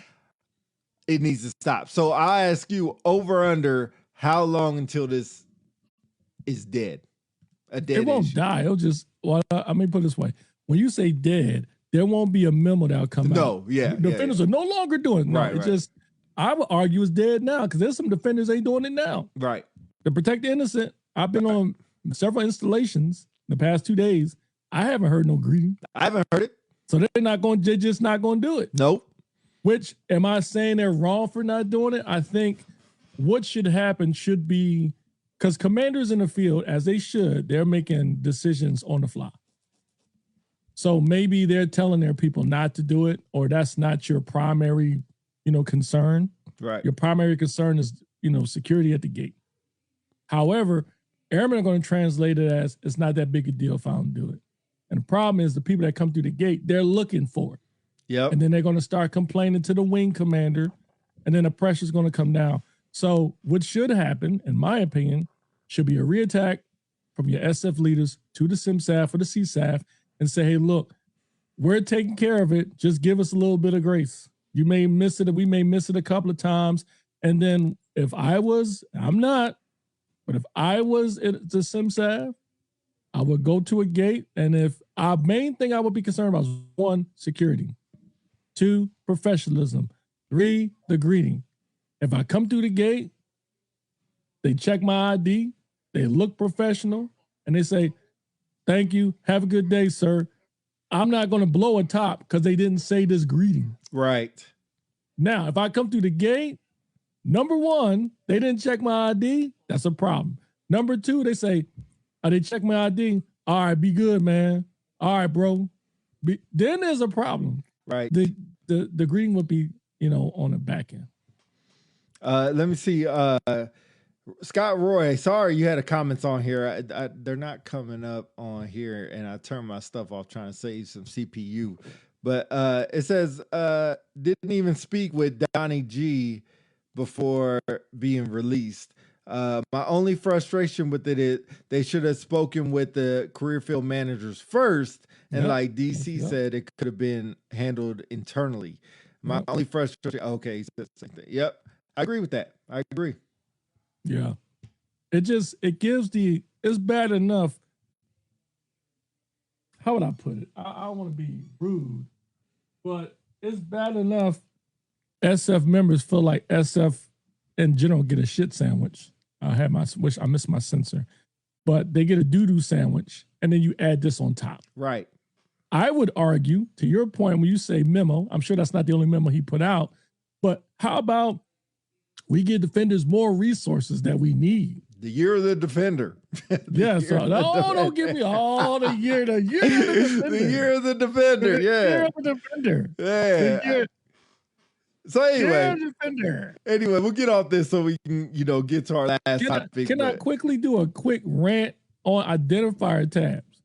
it needs to stop. So I ask you, over under, how long until this is dead? It won't issue. die. It'll just, put it this way. When you say dead, there won't be a memo that'll come out. No, yeah. Defenders are no longer doing it. No, right. Just, I would argue it's dead now because there's some defenders ain't doing it now. Right. To protect the innocent, I've been on several installations in the past 2 days. I haven't heard no greeting. I haven't heard it. So they're just not going to do it. Nope. Which, am I saying they're wrong for not doing it? I think what should happen should be, because commanders in the field, as they should, they're making decisions on the fly. So maybe they're telling their people not to do it, or that's not your primary, concern. Right. Your primary concern is, security at the gate. However, airmen are going to translate it as it's not that big a deal if I don't do it. And the problem is the people that come through the gate, they're looking for it. Yep. And then they're going to start complaining to the wing commander, and then the pressure's going to come down. So what should happen, in my opinion, should be a reattack from your SF leaders to the SimSAF or the CSAF and say, hey, look, we're taking care of it. Just give us a little bit of grace. You may miss it, we may miss it a couple of times. And then I'm not, but if I was at the SimSAF, I would go to a gate, and if our main thing I would be concerned about is one, security. 2, professionalism. 3, the greeting. If I come through the gate, they check my ID, they look professional, and they say, thank you, have a good day, sir. I'm not going to blow a top because they didn't say this greeting. Right. Now, if I come through the gate, number 1, they didn't check my ID. That's a problem. Number 2, they say, they check my ID. All right, be good, man. All right, bro. Then there's a problem. Right. The greeting would be, on the back end. Let me see. Scott Roy, sorry you had a comments on here. They're not coming up on here, and I turned my stuff off trying to save some CPU. But it says, didn't even speak with Donnie G before being released. My only frustration with it is they should have spoken with the career field managers first. And like DC said, it could have been handled internally. My only frustration. Okay, he said the same thing. Yep. I agree with that. I agree. Yeah. It's bad enough. How would I put it? I don't want to be rude, but it's bad enough SF members feel like SF in general get a shit sandwich. I missed my sensor, but they get a doo-doo sandwich, and then you add this on top. Right. I would argue, to your point, when you say memo, I'm sure that's not the only memo he put out, but how about we give defenders more resources that we need? The year of the defender. Don't give me all the year. The year of the defender. The year of the defender. The Yeah. year of the defender. Yeah. So anyway, we'll get off this so we can, get to our last topic. Can I quickly do a quick rant on identifier tabs?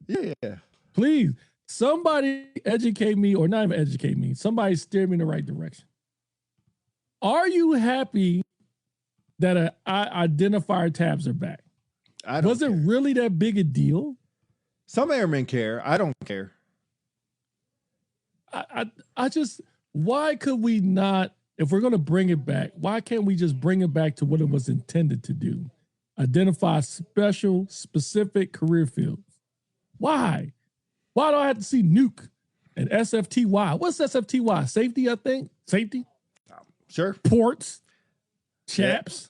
Yeah. Please, somebody educate me, or not even educate me. Somebody steer me in the right direction. Are you happy that identifier tabs are back? Was it really that big a deal? Some airmen care. I don't care. Why could we not, if we're going to bring it back, why can't we just bring it back to what it was intended to do? Identify specific career fields. Why? Why do I have to see nuke and SFTY? What's SFTY? Safety, I think? Safety? Sure. Ports? Chaps?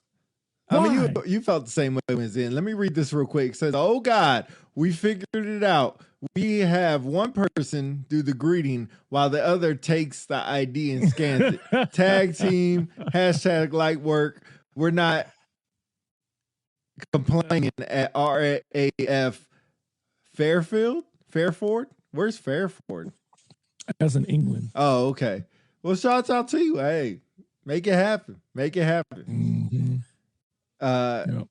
Yeah. I mean, you felt the same way when it's in. Let me read this real quick. It says, oh God, we figured it out. We have one person do the greeting while the other takes the ID and scans it. Tag team, hashtag light work. We're not complaining at RAF Fairford? Where's Fairford? That's in England. Oh, okay. Well, shouts out to you. Hey, make it happen. Make it happen. Mm-hmm.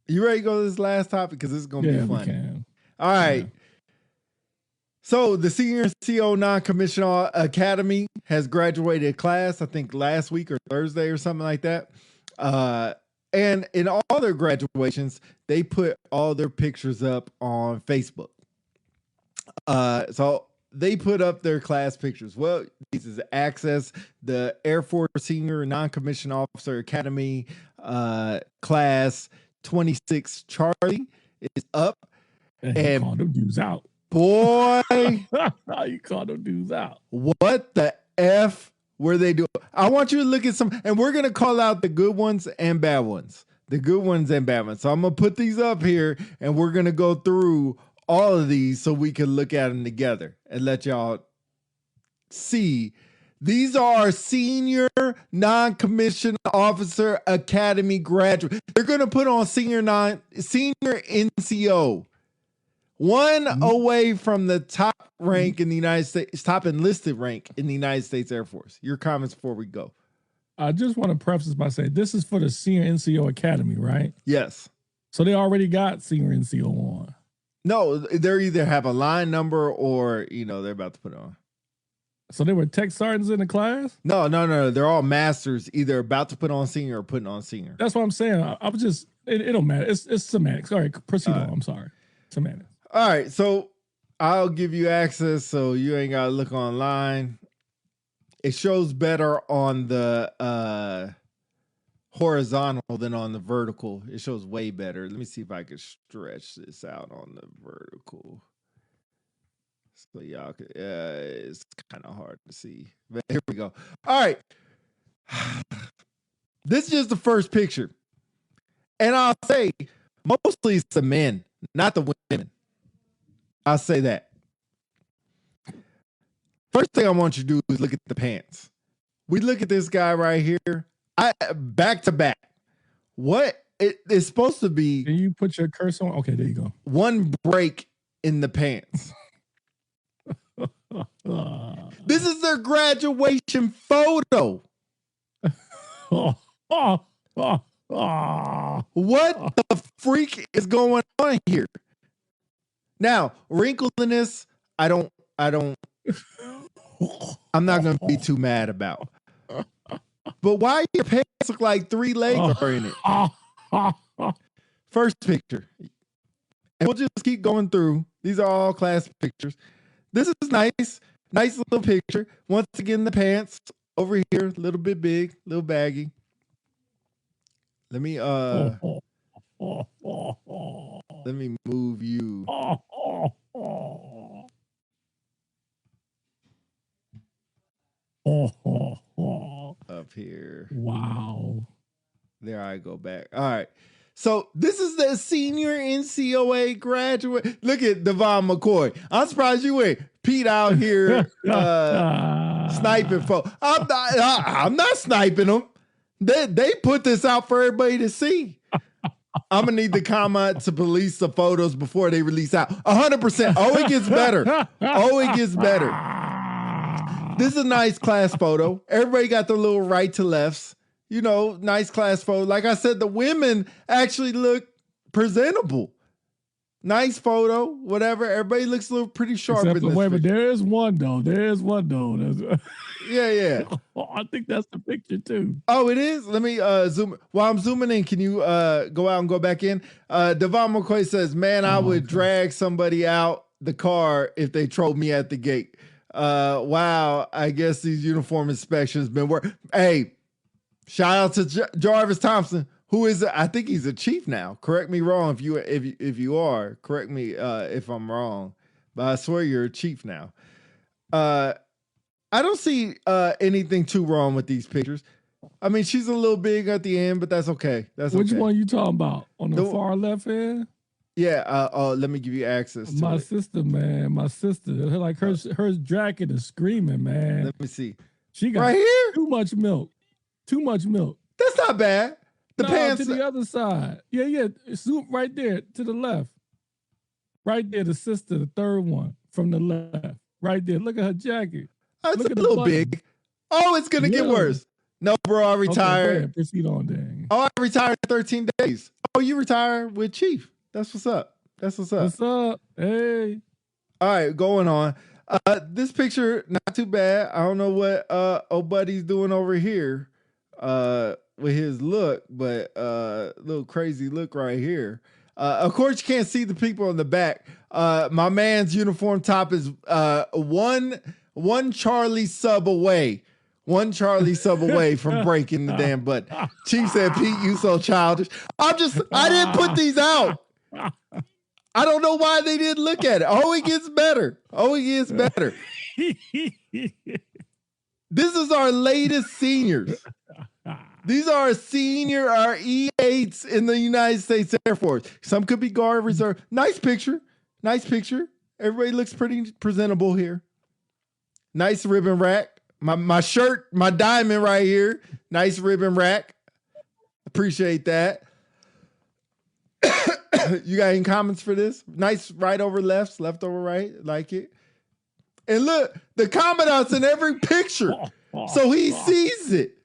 You ready to go to this last topic? Because this is going to be fun. We can. All right. Yeah. So the Senior CO Non-Commissioned Academy has graduated class, I think last week or Thursday or something like that. And in all their graduations, they put all their pictures up on Facebook. So they put up their class pictures. Well, this is Access, the Air Force Senior Non-Commissioned Officer Academy class 26 Charlie is up. And called them dudes out. Boy. You called them dudes out. What the F were they doing? I want you to look at some, and we're going to call out the good ones and bad ones. The good ones and bad ones. So I'm going to put these up here, and we're going to go through all of these so we can look at them together and let y'all see. These are Senior Non-Commissioned Officer Academy graduates. They're going to put on Senior NCO. One away from the top rank in the United States, top enlisted rank in the United States Air Force. Your comments before we go. I just want to preface by saying this is for the Senior NCO Academy, right? Yes. So they already got Senior NCO on. No, they either have a line number or, they're about to put it on. So they were tech sergeants in the class? No. They're all masters, either about to put on senior or putting on senior. That's what I'm saying. I was just, it don't matter. It's semantics. All right, proceed on. I'm sorry. Semantics. All right, so I'll give you access so you ain't got to look online. It shows better on the horizontal than on the vertical. It shows way better. Let me see if I can stretch this out on the vertical. So y'all could, it's kind of hard to see. But here we go. All right. This is just the first picture. And I'll say, mostly it's the men, not the women. I'll say that. First thing I want you to do is look at the pants. We look at this guy right here, back to back. What it's supposed to be. Can you put your cursor on? Okay, there you go. One break in the pants. This is their graduation photo. What the freak is going on here? Now, wrinkliness, I'm not going to be too mad about. But why your pants look like 3 legs are in it? First picture. And we'll just keep going through. These are all class pictures. This is nice. Nice little picture. Once again, the pants over here, a little bit big, a little baggy. Let me move you. Up here. Wow. There I go back. All right. So this is the senior NCOA graduate. Look at Devon McCoy. I'm surprised you ain't Pete out here sniping folks. I'm not sniping them. They put this out for everybody to see. I'm gonna need the comment to police the photos before they release out. 100%. Oh, it gets better. Oh, it gets better. This is a nice class photo. Everybody got their little right to lefts. You know, nice class photo. Like I said, the women actually look presentable. Nice photo, whatever. Everybody looks a little pretty sharp. Except in this wait, but there is one though. Yeah. I think that's the picture too. Oh, it is? Let me zoom. While I'm zooming in, can you go out and go back in? Devon McCoy says, man, I would drag somebody out the car if they trolled me at the gate. Wow, I guess these uniform inspections been work. Hey, shout out to Jarvis Thompson, who is I think he's a chief now. Correct me wrong if you are. Correct me if I'm wrong, but I swear you're a chief now. I don't see anything too wrong with these pictures. I mean, she's a little big at the end, but that's okay. Which one you talking about? On the far left hand? Yeah. Let me give you access to my it. sister, man. My sister. Like her jacket is screaming, man. Let me see. She got right here? Too much milk. Too much milk. That's not bad. The pants to the other side. Yeah. Zoom right there to the left. Right there, the sister, the third one from the left. Right there. Look at her jacket. It's a little big. Oh, it's gonna get worse. No, bro, I retired. Okay, proceed on, dang. Oh, I retired in 13 days. Oh, you retired with Chief. That's what's up. What's up? Hey. All right, going on. This picture, not too bad. I don't know what old buddy's doing over here with his look, but little crazy look right here. Of course, you can't see the people in the back. My man's uniform top is one Charlie sub away. One Charlie sub away from breaking the damn button. Chief said, Pete, you so childish. I didn't put these out. I don't know why they didn't look at it. Oh, it gets better. This is our latest seniors. These are our E8s in the United States Air Force. Some could be Guard Reserve. Nice picture. Everybody looks pretty presentable here. Nice ribbon rack. My shirt, my diamond right here. Nice ribbon rack. Appreciate that. You got any comments for this? Nice right over left over right. Like it. And look, the commandant's in every picture. So he sees it.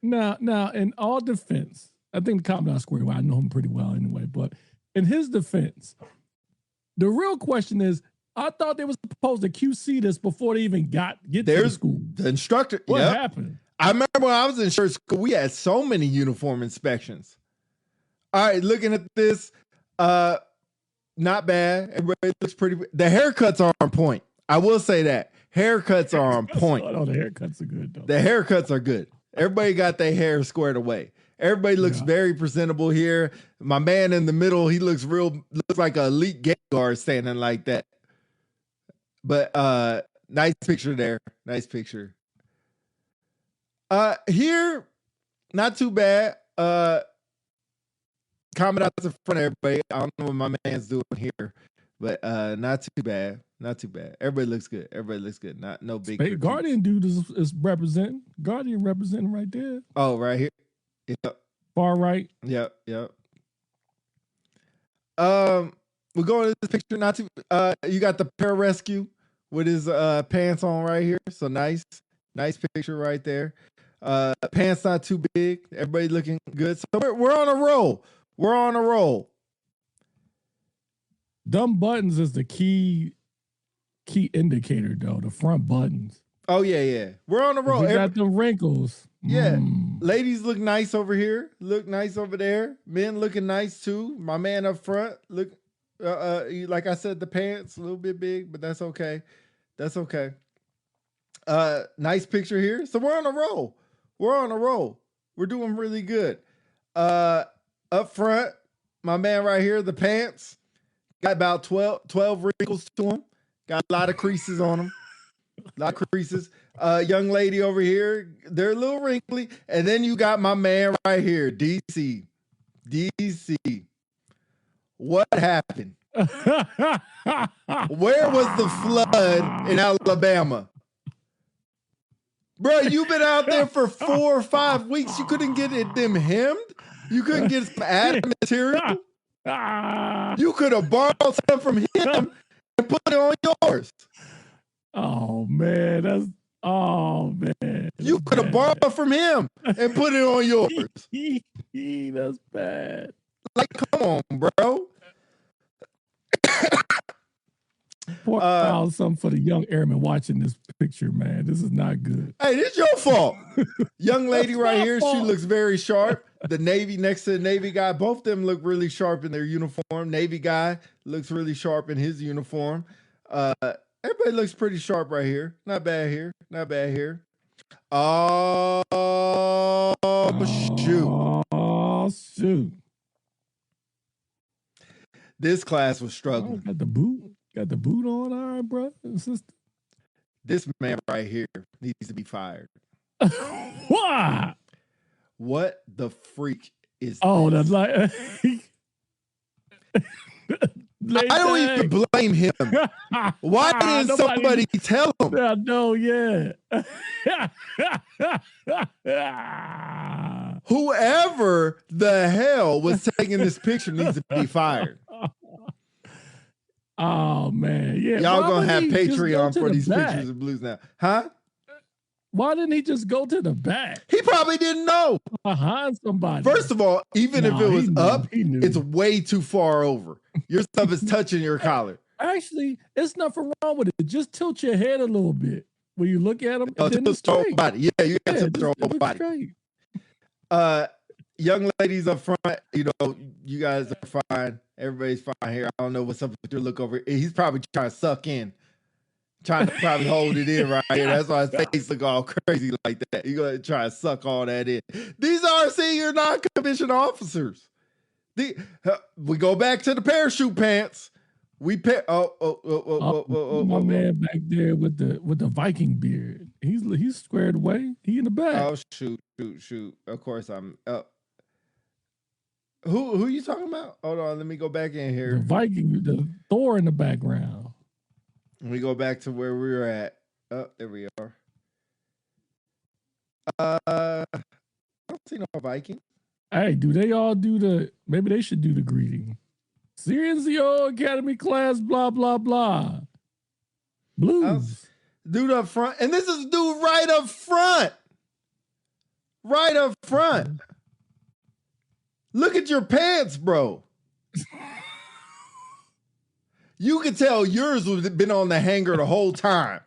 Now, in all defense, I think the commandant's squared away. I know him pretty well anyway. But in his defense, the real question is, I thought they were supposed to QC this before they even get to the school. The instructor. What happened? I remember when I was in church school, we had so many uniform inspections. All right, looking at this, not bad. Everybody looks pretty. The haircuts are on point. I will say that. Haircuts are on point. Oh, the haircuts are good, though. The haircuts are good. Everybody got their hair squared away. Everybody looks very presentable here. My man in the middle, he looks like an elite gate guard standing like that. But nice picture there. Nice picture. Here, not too bad. Comment out in front of everybody. I don't know what my man's doing here, but not too bad. Not too bad. Everybody looks good. Everybody looks good. Not no big critiques. Guardian dude is representing. Guardian representing right there. Oh, right here. Yep. Far right. Yep. We're going to this picture. Not too. You got the pararescue with his pants on right here. So nice picture right there. Pants not too big. Everybody looking good. So we're on a roll. We're on a roll. Dumb buttons is the key indicator though. The front buttons. Oh yeah. We're on a roll. You got the wrinkles. Yeah. Ladies look nice over here. Look nice over there. Men looking nice too. My man up front look. Like I said, the pants a little bit big, but that's okay. That's okay. Nice picture here. So we're on a roll. We're on a roll. We're doing really good. Up front, my man right here, the pants, got about 12 wrinkles to him. Got a lot of creases on them. A lot of creases. Young lady over here, they're a little wrinkly. And then you got my man right here, DC. What happened? Where was the flood in Alabama? Bro, you've been out there for 4 or 5 weeks. You couldn't get them hemmed? You couldn't get some added material? You could have borrowed some from him and put it on yours. Oh, man. You could have borrowed from him and put it on yours. That's bad. Like, come on, bro. Pour out something for the young airmen watching this picture, man. This is not good. Hey, this is your fault. Young lady right here, fault. She looks very sharp. The Navy next to the Navy guy, both of them look really sharp in their uniform. Navy guy looks really sharp in his uniform. Everybody looks pretty sharp right here. Not bad here. Not bad here. Oh, shoot. Oh, shoot. This class was struggling. Got the boot. Got the boot on, all right, bro. Sister. This man right here needs to be fired. Why? What the freak is this? That's like... I don't even blame him. Why didn't somebody tell him? I know, yeah. Whoever the hell was taking this picture needs to be fired. Oh, man. Yeah. Y'all gonna have Patreon for these pictures of blues now. Huh? Why didn't he just go to the back? He probably didn't know. Behind somebody. First of all, even if it was up, it's way too far over. Your stuff is touching your collar. Actually, it's nothing wrong with it. Just tilt your head a little bit when you look at them. Tilt your whole body. Yeah, you got to tilt your whole body. Young ladies up front, you know, you guys are fine. Everybody's fine here. I don't know what's up with your look over. He's probably trying to suck in. Trying to probably hold it in right here. That's why his face look all crazy like that. You're going to try to suck all that in. These are senior non-commissioned officers. We go back to the parachute pants. My man back there with the Viking beard. He's squared away. He in the back. Oh, shoot. Of course I'm up. Who you talking about? Hold on, let me go back in here. The Viking, the Thor in the background. We go back to where we were at. Oh, there we are. I don't see no Viking. Hey, do they all do maybe they should do the greeting. CNCO Academy class, blah, blah, blah. Blues. Dude up front. And this is dude right up front. Right up front. Look at your pants, bro. You could tell yours would have been on the hanger the whole time.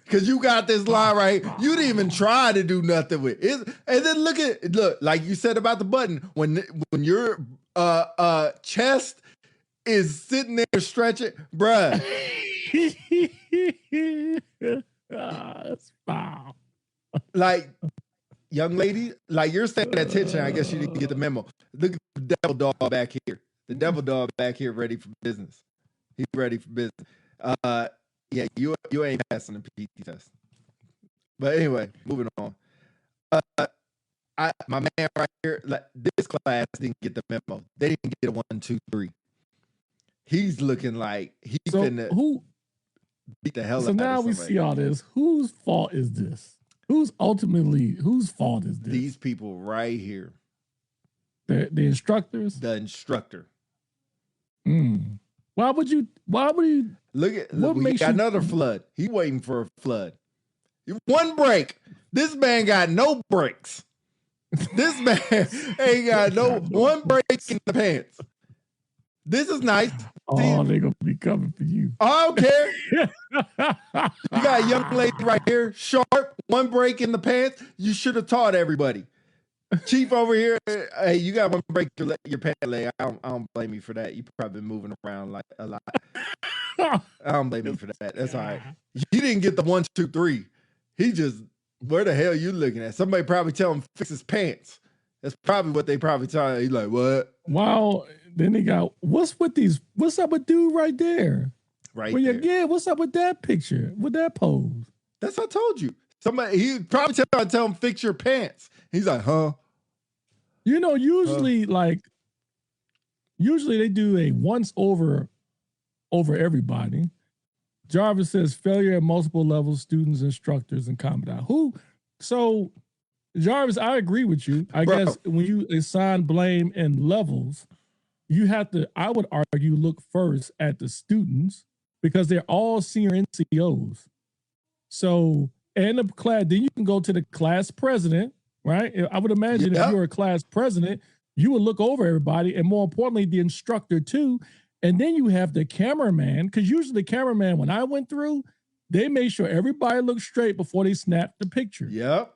Because you got this line right here. You didn't even try to do nothing with it. And then look, like you said about the button, when your chest is sitting there stretching, bruh. That's foul. Like, young lady, like you're staying at attention. I guess you need to get the memo. Look at the devil dog back here. The devil dog back here ready for business. He's ready for business. Yeah, you ain't passing the PT test. But anyway, moving on. My man right here, like, this class didn't get the memo. They didn't get a 1, 2, 3. He's looking like he's finna beat the hell out of somebody. So now we see all this. Whose fault is this? Whose fault is this? These people right here. The instructors? The instructor. Why would you look, we got another flood. He waiting for a flood. One break. This man got no breaks. This man ain't got no one break in the pants. This is nice. Oh, they're gonna be coming for you. I don't care. You got a young lady right here, sharp, one break in the pants. You should have taught everybody. Chief over here, hey, you got one break your pant leg. I don't blame you for that. You probably been moving around like a lot. I don't blame you for that. That's all right. You didn't get the 1, 2, 3. He just, where the hell you looking at? Somebody probably tell him fix his pants. That's probably what they probably tell him. He's like, what? Wow. Then they got, what's up with dude right there? Right there. Yeah, what's up with that picture? With that pose? That's what I told you. Somebody, he probably tell him fix your pants. He's like, huh? You know, usually they do a once over everybody. Jarvis says failure at multiple levels, students, instructors, and combat. So Jarvis, I agree with you. I guess when you assign blame in levels, you have to, I would argue, look first at the students because they're all senior NCOs. So, and the class, then you can go to the class president, right? I would imagine if you're a class president, you would look over everybody, and more importantly, the instructor too. And then you have the cameraman, because usually the cameraman, when I went through, they made sure everybody looked straight before they snapped the picture. Yep.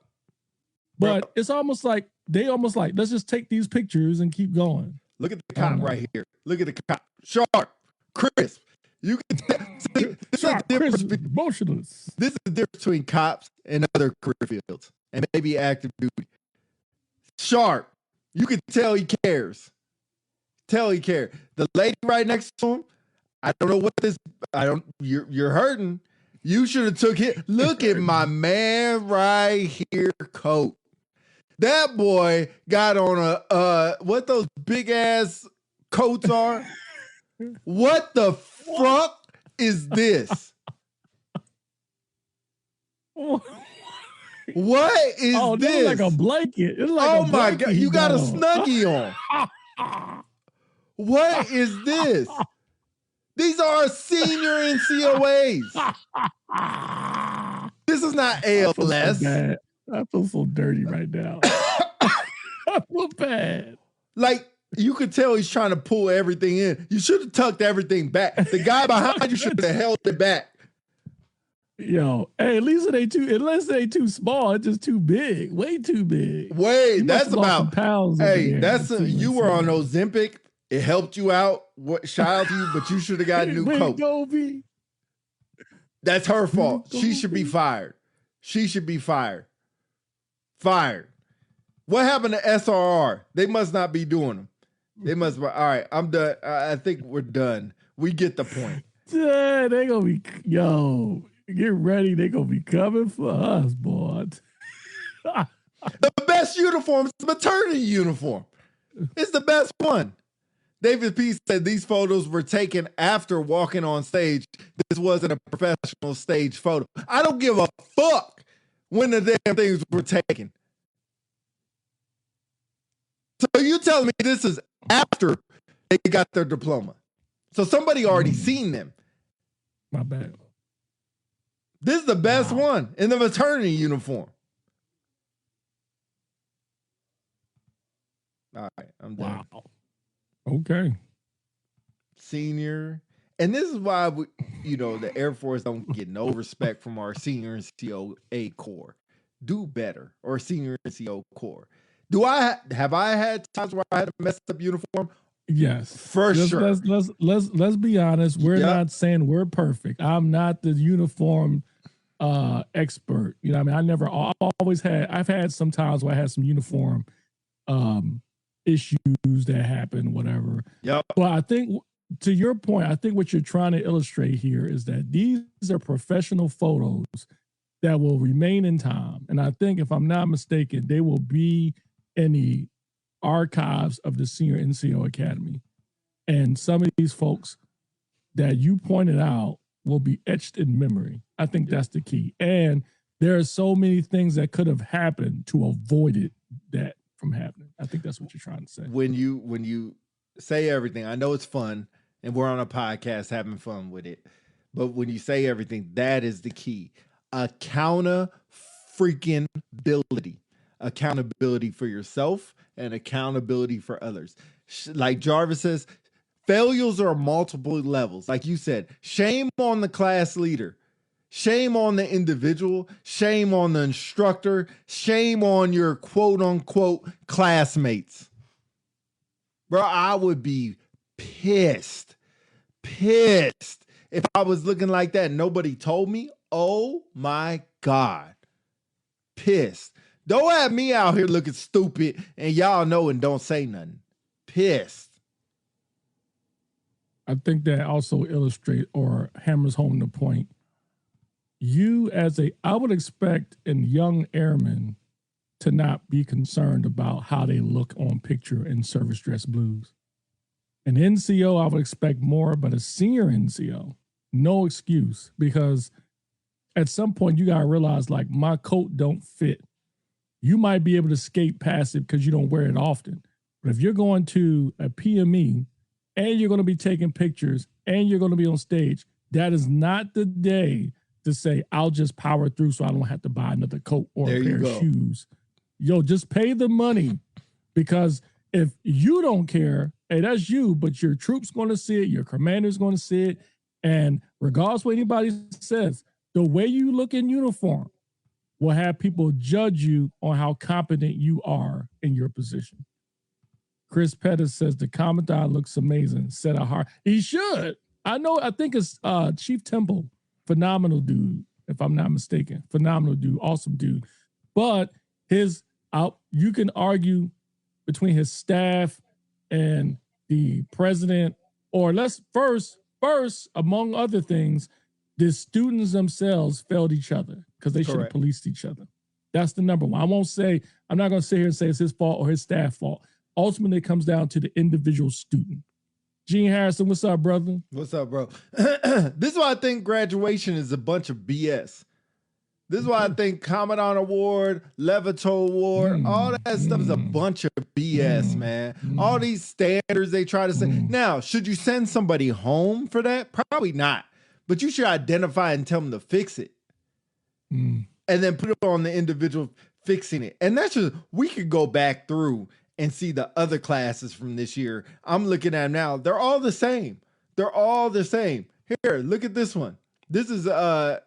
But it's almost like let's just take these pictures and keep going. Look at the cop right here. Look at the cop. Sharp, crisp. You can see, this is the difference. Motionless. This is the difference between cops and other career fields, and maybe active duty. Sharp. You can tell he cares. The lady right next to him, I don't know what this. You're hurting. You should have took it. Look at my man right here, coat. That boy got on a what those big ass coats are. What the fuck is this? What is this? Like a blanket. It's like oh my god, you got a snuggie on. What is this? These are senior NCOAs. This is not ALS. I feel so dirty right now. I feel bad. Like, you could tell he's trying to pull everything in. You should have tucked everything back. The guy behind you should have held it back. Yo, hey, at least it ain't too small. It's just too big. Way too big. Wait, that's about pounds. Hey, you were on Ozempic. It helped you out. Shout out to you, but you should have got a new coat. Gobi. That's her fault. She should be fired. Fired. What happened to SRR? They must not be doing them. They must be. All right, I'm done. I think we're done. We get the point. Yeah, they gonna be, get ready. They gonna be coming for us, boy. The best uniform is the maternity uniform. It's the best one. David P. said these photos were taken after walking on stage. This wasn't a professional stage photo. I don't give a fuck when the damn things were taken. So you telling me this is after they got their diploma. So somebody already seen them. My bad. This is the best one in the maternity uniform. All right, I'm done. Wow. Okay. Senior. And this is why the Air Force don't get no respect from our senior NCOA Corps. Do better, or senior NCO Corps. Have I had times where I had a messed up uniform? Yes, for sure. Let's be honest. We're not saying we're perfect. I'm not the uniform expert. You know what I mean? I've had some times where I had some uniform issues that happen, whatever. Yep. But I think to your point, I think what you're trying to illustrate here is that these are professional photos that will remain in time. And I think, if I'm not mistaken, they will be in the archives of the Senior NCO Academy. And some of these folks that you pointed out will be etched in memory. I think that's the key. And there are so many things that could have happened to avoid that from happening. I think that's what you're trying to say. When you say everything, I know it's fun, and we're on a podcast having fun with it. But when you say everything, that is the key. Accountability for yourself and accountability for others. Like Jarvis says, failures are multiple levels. Like you said, shame on the class leader, shame on the individual, shame on the instructor, shame on your quote unquote classmates. Bro, I would be pissed if I was looking like that and nobody told me. Oh my God. Pissed. Don't have me out here looking stupid and y'all know and don't say nothing. Pissed. I think that also illustrates or hammers home the point. I would expect in young airmen to not be concerned about how they look on picture in service dress blues. An NCO, I would expect more, but a senior NCO, no excuse, because at some point you got to realize, like, my coat don't fit. You might be able to skate past it because you don't wear it often. But if you're going to a PME and you're going to be taking pictures and you're going to be on stage, that is not the day to say, I'll just power through so I don't have to buy another coat or a pair of shoes. Yo, just pay the money, because if you don't care, hey, that's you, but your troop's going to see it, your commander's going to see it, and regardless what anybody says, the way you look in uniform will have people judge you on how competent you are in your position. Chris Pettis says the Commandant looks amazing. Said a heart. He should. I think it's Chief Temple. Phenomenal dude, if I'm not mistaken. Phenomenal dude. Awesome dude. But you can argue between his staff and the president, or let's first, among other things, the students themselves failed each other because they should have policed each other. That's the number one. I'm not going to sit here and say it's his fault or his staff fault. Ultimately, it comes down to the individual student. Gene Harrison, what's up, brother? What's up, bro? This is why I think graduation is a bunch of BS. This is why I think Commandant Award, Levito Award, all that stuff is a bunch of BS, man. All these standards they try to say. Now, should you send somebody home for that? Probably not. But you should identify and tell them to fix it. And then put it on the individual fixing it. And that's just, we could go back through and see the other classes from this year. I'm looking at them now. They're all the same. They're all the same. Here, look at this one. This is, let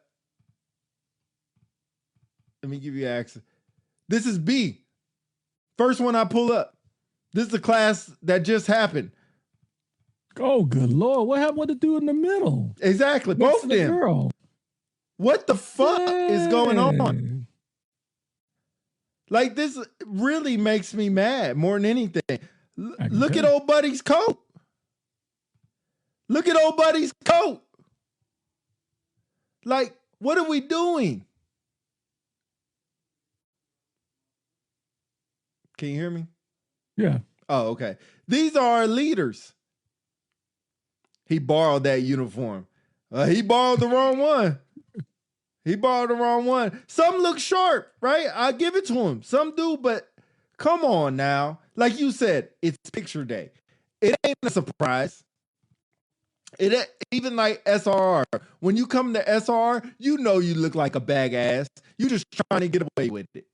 me give you access. This is B. First one I pull up. This is the class that just happened. Oh, good Lord. What happened with the dude in the middle? Exactly. Both of them. Girl. What the fuck is going on? Like, this really makes me mad more than anything. Look at old buddy's coat. Look at old buddy's coat. Like, what are we doing? Can you hear me? Yeah. Oh, okay. These are our leaders. He borrowed that uniform. He borrowed the wrong one. He borrowed the wrong one. Some look sharp, right? I give it to him. Some do, but come on now. Like you said, it's picture day. It ain't a surprise. Even like SRR. When you come to SRR, you know you look like a bag ass. You just trying to get away with it.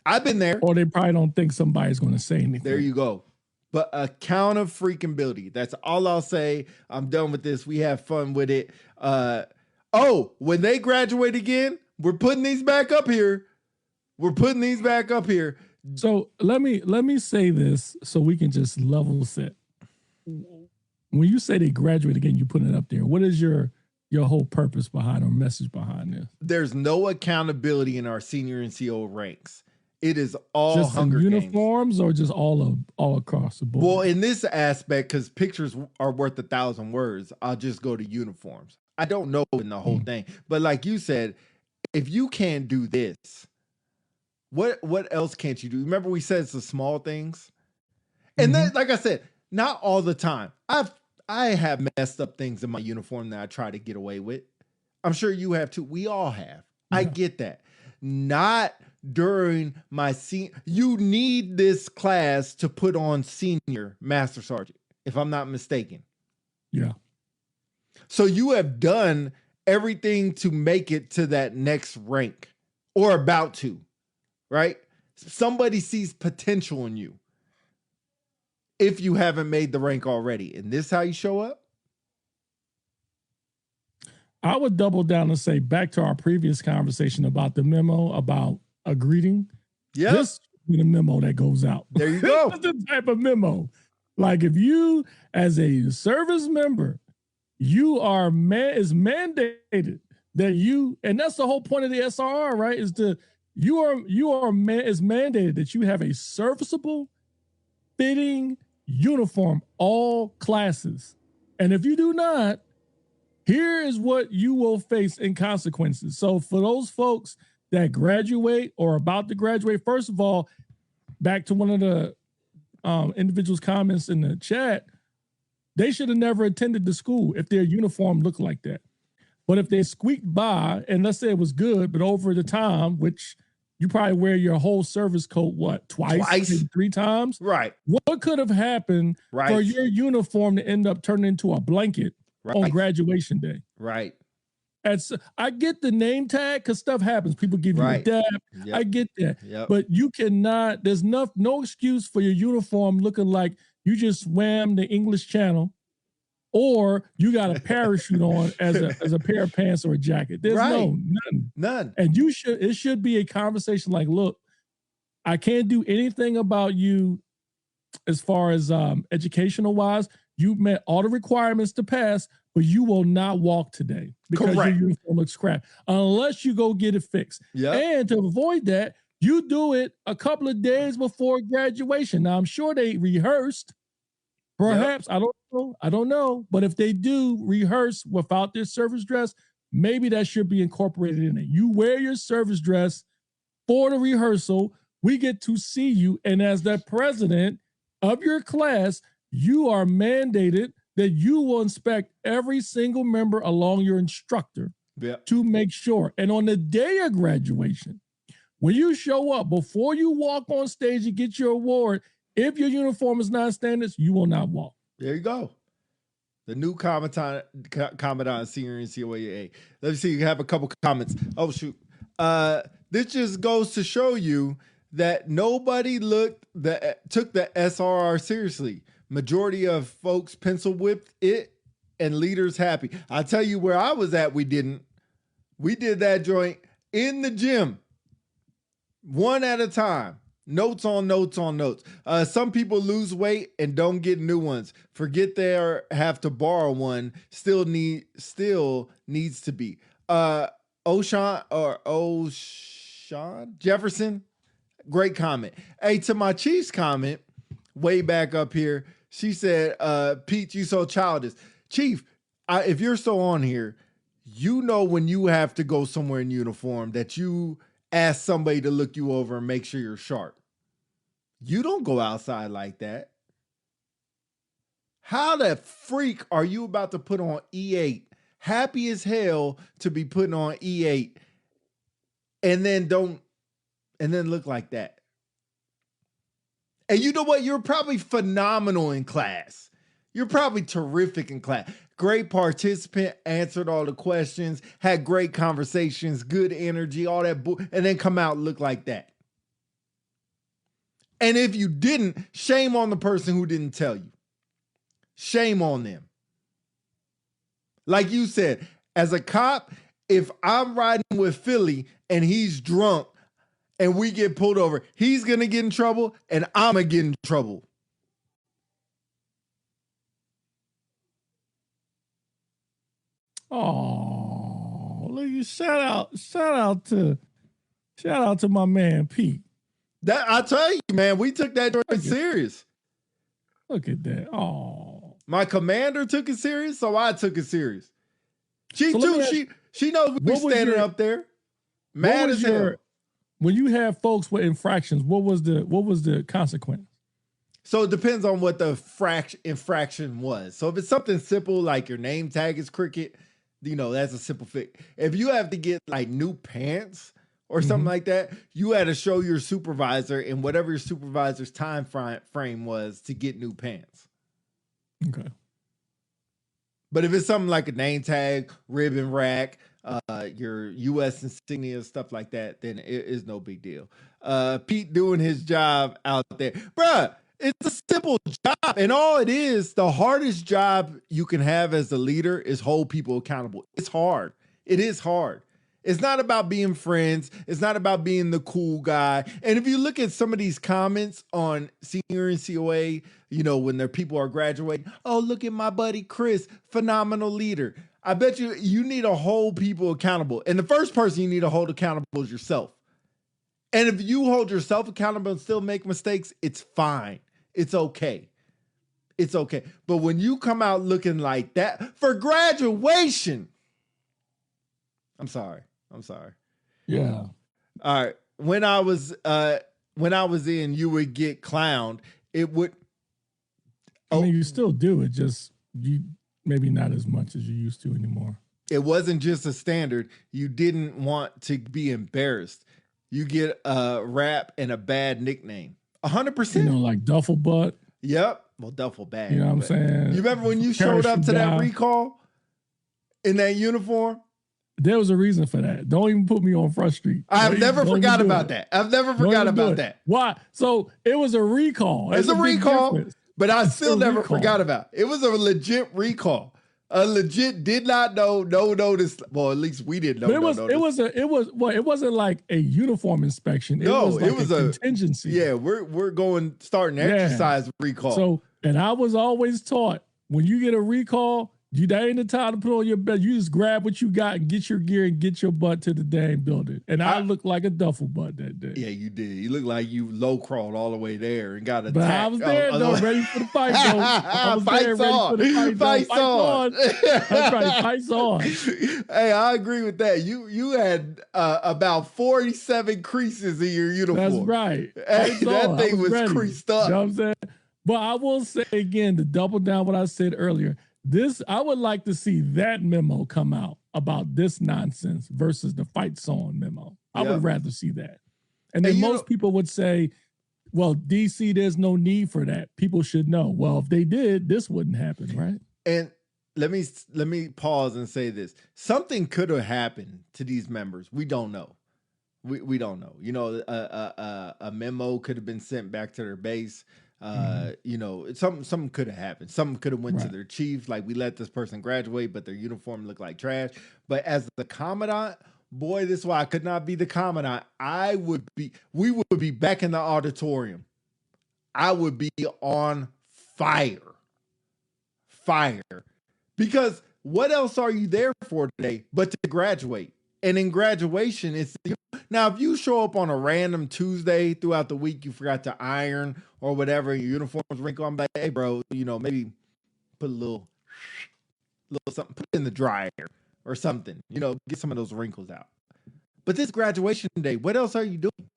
I've been there. Or they probably don't think somebody's going to say anything. There you go. But accountability. That's all I'll say. I'm done with this. We have fun with it. When they graduate again, we're putting these back up here. So let me say this so we can just level set. When you say they graduate again, you put it up there. What is your whole purpose behind or message behind this? There's no accountability in our senior NCO ranks. It is all just Hunger in Games. uniforms or just all across the board? Well, in this aspect, because pictures are worth 1,000 words, I'll just go to uniforms. I don't know in the whole thing, but like you said, if you can't do this, what else can't you do? Remember we said it's the small things, and then like I said, not all the time. I have messed up things in my uniform that I try to get away with. I'm sure you have too. We all have. I get that. Not during my you need this class to put on senior master sergeant, if I'm not mistaken. Yeah. So you have done everything to make it to that next rank or about to, right? Somebody sees potential in you if you haven't made the rank already. And this how you show up? I would double down and say back to our previous conversation about the memo about a greeting. Yeah. This is the memo that goes out. There you go. This is the type of memo. Like if you, as a service member, you are is mandated that you, and that's the whole point of the SRR, right? Is it's mandated that you have a serviceable, fitting uniform, all classes. And if you do not, here is what you will face in consequences. So for those folks that graduate or about to graduate, first of all, back to one of the individuals' comments in the chat, they should have never attended the school if their uniform looked like that. But if they squeaked by, and let's say it was good, but over the time, which you probably wear your whole service coat, twice? Maybe 3 times? Right. What could have happened for your uniform to end up turning into a blanket on graduation day? Right. I get the name tag because stuff happens. People give you a dab. Yep. I get that. Yep. But you cannot, there's no excuse for your uniform looking like you just swam the English Channel or you got a parachute on as a pair of pants or a jacket. There's none. And it should be a conversation like, look, I can't do anything about you as far as educational wise. You met all the requirements to pass, but you will not walk today because your uniform looks crap unless you go get it fixed. Yep. And to avoid that, you do it a couple of days before graduation. Now, I'm sure they rehearsed. Perhaps, I don't know. But if they do rehearse without their service dress, maybe that should be incorporated in it. You wear your service dress for the rehearsal. We get to see you. And as the president of your class, you are mandated that you will inspect every single member along your instructor to make sure. And on the day of graduation, when you show up, before you walk on stage and get your award, if your uniform is not standards, you will not walk. There you go. The new Commandant Senior in COAA. Let me see. You have a couple comments. Oh, shoot. This just goes to show you that nobody took the SRR seriously. Majority of folks pencil whipped it and leaders happy. I'll tell you where I was at, we didn't. We did that joint in the gym. One at a time. Notes on notes on notes. Some people lose weight and don't get new ones. Forget they have to borrow one. Still needs to be. O'Shawn Jefferson. Great comment. Hey, to my Chiefs comment, way back up here, she said, Pete, you so childish. Chief, if you're still on here, you know when you have to go somewhere in uniform that you ask somebody to look you over and make sure you're sharp. You don't go outside like that. How the freak are you about to put on E8? Happy as hell to be putting on E8 and then look like that. And you know what? You're probably phenomenal in class. You're probably terrific in class. Great participant, answered all the questions, had great conversations, good energy, all that, and then come out and look like that. And if you didn't, shame on the person who didn't tell you. Shame on them. Like you said, as a cop, if I'm riding with Philly and he's drunk and we get pulled over, he's going to get in trouble and I'm going to get in trouble. Oh, look, you shout out to my man Pete. That I tell you, man, we took that joint serious. Look at that. Oh, my commander took it serious, so I took it serious. She so too. She knows we standing up there, mad as hell. When you have folks with infractions, what was the consequence? So it depends on what the infraction was. So if it's something simple like your name tag is cricket, that's a simple fix. If you have to get like new pants or something like that, you had to show your supervisor and whatever your supervisor's time frame was to get new pants. Okay. But if it's something like a name tag, ribbon rack, your U.S. insignia, stuff like that, then it is no big deal. Pete doing his job out there. Bruh, it's a simple job. And all it is, the hardest job you can have as a leader is hold people accountable. It's hard. It is hard. It's not about being friends. It's not about being the cool guy. And if you look at some of these comments on senior and COA, when their people are graduating, oh, look at my buddy Chris, phenomenal leader. I bet you need to hold people accountable. And the first person you need to hold accountable is yourself. And if you hold yourself accountable and still make mistakes, it's fine. It's okay. It's okay. But when you come out looking like that for graduation, I'm sorry. Yeah. All right. When I was in, you would get clowned. It would. I mean, you still do it, just you maybe not as much as you used to anymore. It wasn't just a standard. You didn't want to be embarrassed. You get a rap and a bad nickname. 100%. Like duffel butt. Yep. Well, duffel bag. You know what I'm saying? You remember when you showed up to that recall in that uniform? There was a reason for that. Don't even put me on Front Street. I've never forgot about that. I've never forgot about that. Why? So it was a recall. It's a recall, but I still never forgot about it. It was a legit recall. A legit did not know, no notice. Well, at least we didn't know. But it wasn't like a uniform inspection. It was a contingency. Yeah, we're starting exercise recall. So, and I was always taught when you get a recall, that ain't the time to put on your belt. You just grab what you got and get your gear and get your butt to the dang building. And I looked like a duffel butt that day. Yeah, you did. You looked like you low crawled all the way there and got attacked. But I was there though, ready for the fight though. I was there ready for the fight. Fights on. That's right, fights on. Hey, I agree with that. You had about 47 creases in your uniform. That's right. Hey, that thing was creased up. You know what I'm saying? But I will say again, to double down what I said earlier, I would like to see that memo come out about this nonsense versus the fights on memo. I would rather see that. And then most people would say, well, DC, there's no need for that. People should know. Well, if they did, this wouldn't happen, right? And let me pause and say this. Something could have happened to these members. We don't know. We don't know. A memo could have been sent back to their base. Something could have happened. Something could have went to their chief. Like, we let this person graduate, but their uniform looked like trash. But as the commandant, boy, this is why I could not be the commandant. We would be back in the auditorium. I would be on fire. Because what else are you there for today but to graduate? And in graduation, now if you show up on a random Tuesday throughout the week, you forgot to iron or whatever, your uniform's wrinkled, I'm like, hey, bro, maybe put a little something, put it in the dryer or something, get some of those wrinkles out. But this graduation day, what else are you doing?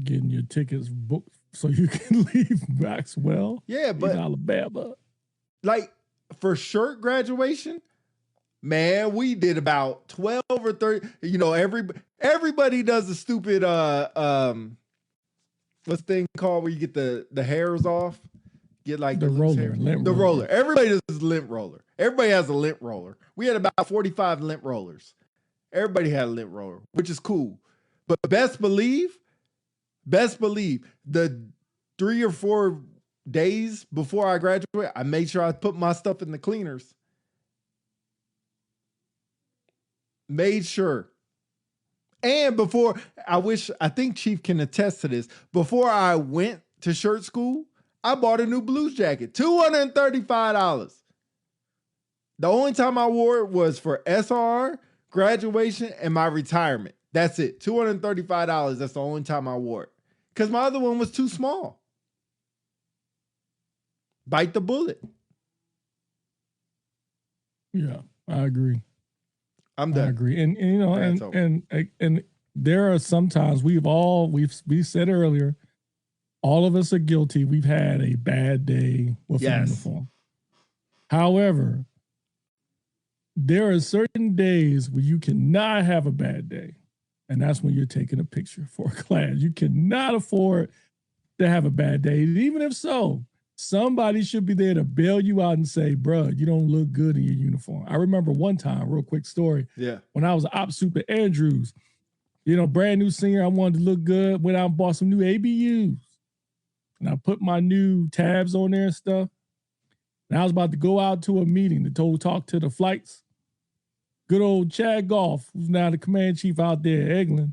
Getting your tickets booked so you can leave Maxwell. Yeah, but in Alabama. Like, for shirt graduation, man, we did about 12 or 30. Everybody does the stupid what's the thing called where you get the hairs off? Get like the roller. Roller. Everybody does lint roller. Everybody has a lint roller. We had about 45 lint rollers. Everybody had a lint roller, which is cool. But best believe, the 3 or 4 days before I graduate, I made sure I put my stuff in the cleaners. Made sure. And I think Chief can attest to this. Before I went to shirt school, I bought a new blues jacket, $235. The only time I wore it was for SR, graduation, and my retirement. That's it. $235. That's the only time I wore it. Because my other one was too small. Bite the bullet. Yeah, I agree. I'm done. I agree. And you know, and there are sometimes we said earlier, all of us are guilty. We've had a bad day with a uniform. However, there are certain days where you cannot have a bad day. And that's when you're taking a picture for a class. You cannot afford to have a bad day. Even if so, somebody should be there to bail you out and say, bro, you don't look good in your uniform. I remember one time, real quick story. Yeah. When I was an op super Andrews, you know, brand new senior, I wanted to look good. Went out and bought some new ABUs. And I put my new tabs on there and stuff. And I was about to go out to a meeting to talk to the flights. Good old Chad Goff, who's now the command chief out there at Eglin,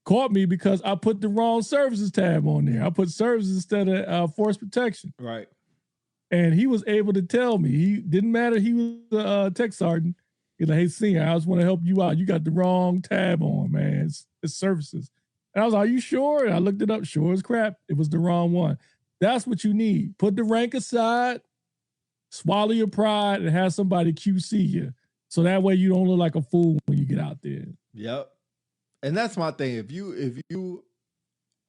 caught me because I put the wrong services tab on there. I put services instead of force protection. Right. And he was able to tell me. He didn't matter. He was a tech sergeant. He's like, hey, senior, I just want to help you out. You got the wrong tab on, man. It's services. And I was like, are you sure? And I looked it up. Sure as crap. It was the wrong one. That's what you need. Put the rank aside, swallow your pride, and have somebody QC you. So that way you don't look like a fool when you get out there. Yep. And that's my thing. If you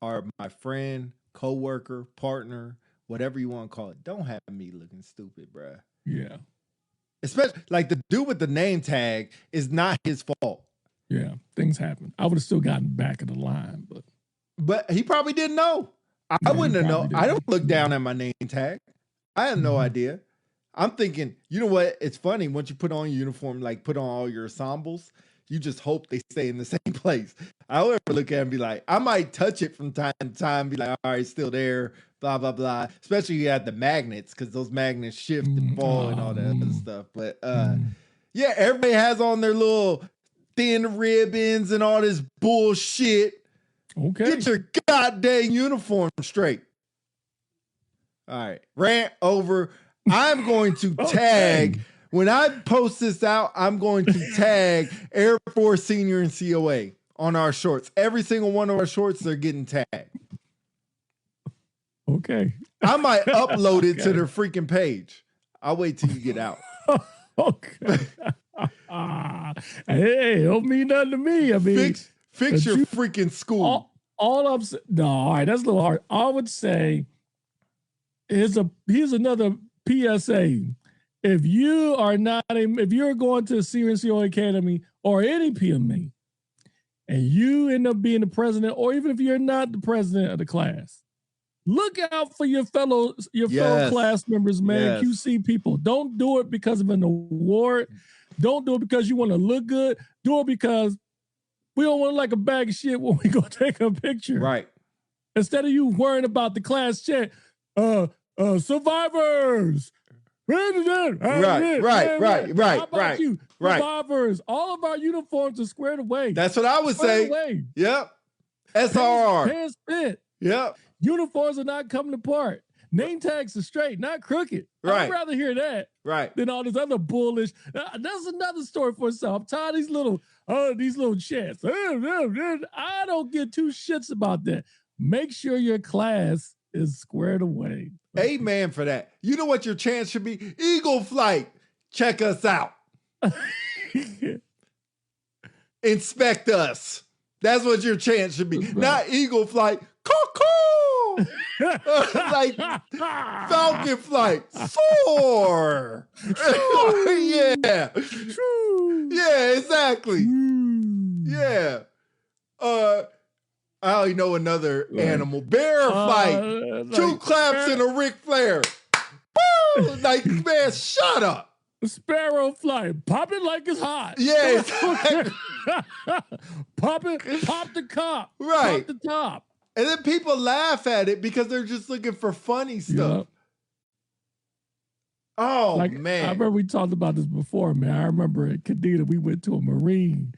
are my friend, coworker, partner, whatever you want to call it, don't have me looking stupid, bruh. Yeah. Especially like the dude with the name tag is not his fault. Yeah, things happen. I would have still gotten back of the line, but he probably didn't know. I wouldn't have known. I don't look down at my name tag. I had no idea. I'm thinking, you know what? It's funny. Once you put on your uniform, like put on all your ensembles, you just hope they stay in the same place. I would look at it and be like, I might touch it from time to time, be like, all right, it's still there, blah, blah, blah. Especially you had the magnets, because those magnets shift and fall and all that other stuff. But yeah, everybody has on their little thin ribbons and all this bullshit. Okay. Get your goddamn uniform straight. All right. Rant over. I'm going to tag, when I post this out, I'm going to tag Air Force Senior and COA on our shorts. Every single one of our shorts are getting tagged. Okay. I might upload it to their freaking page. I'll wait till you get out. Okay. Hey, don't mean nothing to me. I mean, fix your freaking school. All I'm saying, no, all right, that's a little hard. I would say, here's another PSA. If you're going to CNCO Academy or any PMA, and you end up being the president, or even if you're not the president of the class, look out for your fellow class members, man. Yes. QC people. Don't do it because of an award. Don't do it because you want to look good. Do it because we don't want to look like a bag of shit when we go take a picture. Right. Instead of you worrying about the class chat, survivors. Right. How about you? Survivors. All of our uniforms are squared away. That's what I would say. Yep. SRR. Pants fit. Yep. Uniforms are not coming apart. Name tags are straight, not crooked. Right. I'd rather hear that than all this other bullish. That's another story for itself. I'm tired of these little chats. I don't get two shits about that. Make sure your class is squared away. Amen for that. You know what your chance should be? Eagle Flight. Check us out. Inspect us. That's what your chance should be. Right. Not Eagle Flight. Cuckoo. Like Falcon Flight. Soar. Yeah. Yeah, exactly. Yeah. I only know another animal. Bear Flight. Two claps and a Ric Flair. Woo! Like, man, shut up. Sparrow Flight. Pop it like it's hot. Yeah. Pop the cop. Right. Pop the top. And then people laugh at it because they're just looking for funny stuff. Yep. Oh, man. I remember we talked about this before, man. I remember at Kadena, we went to a Marine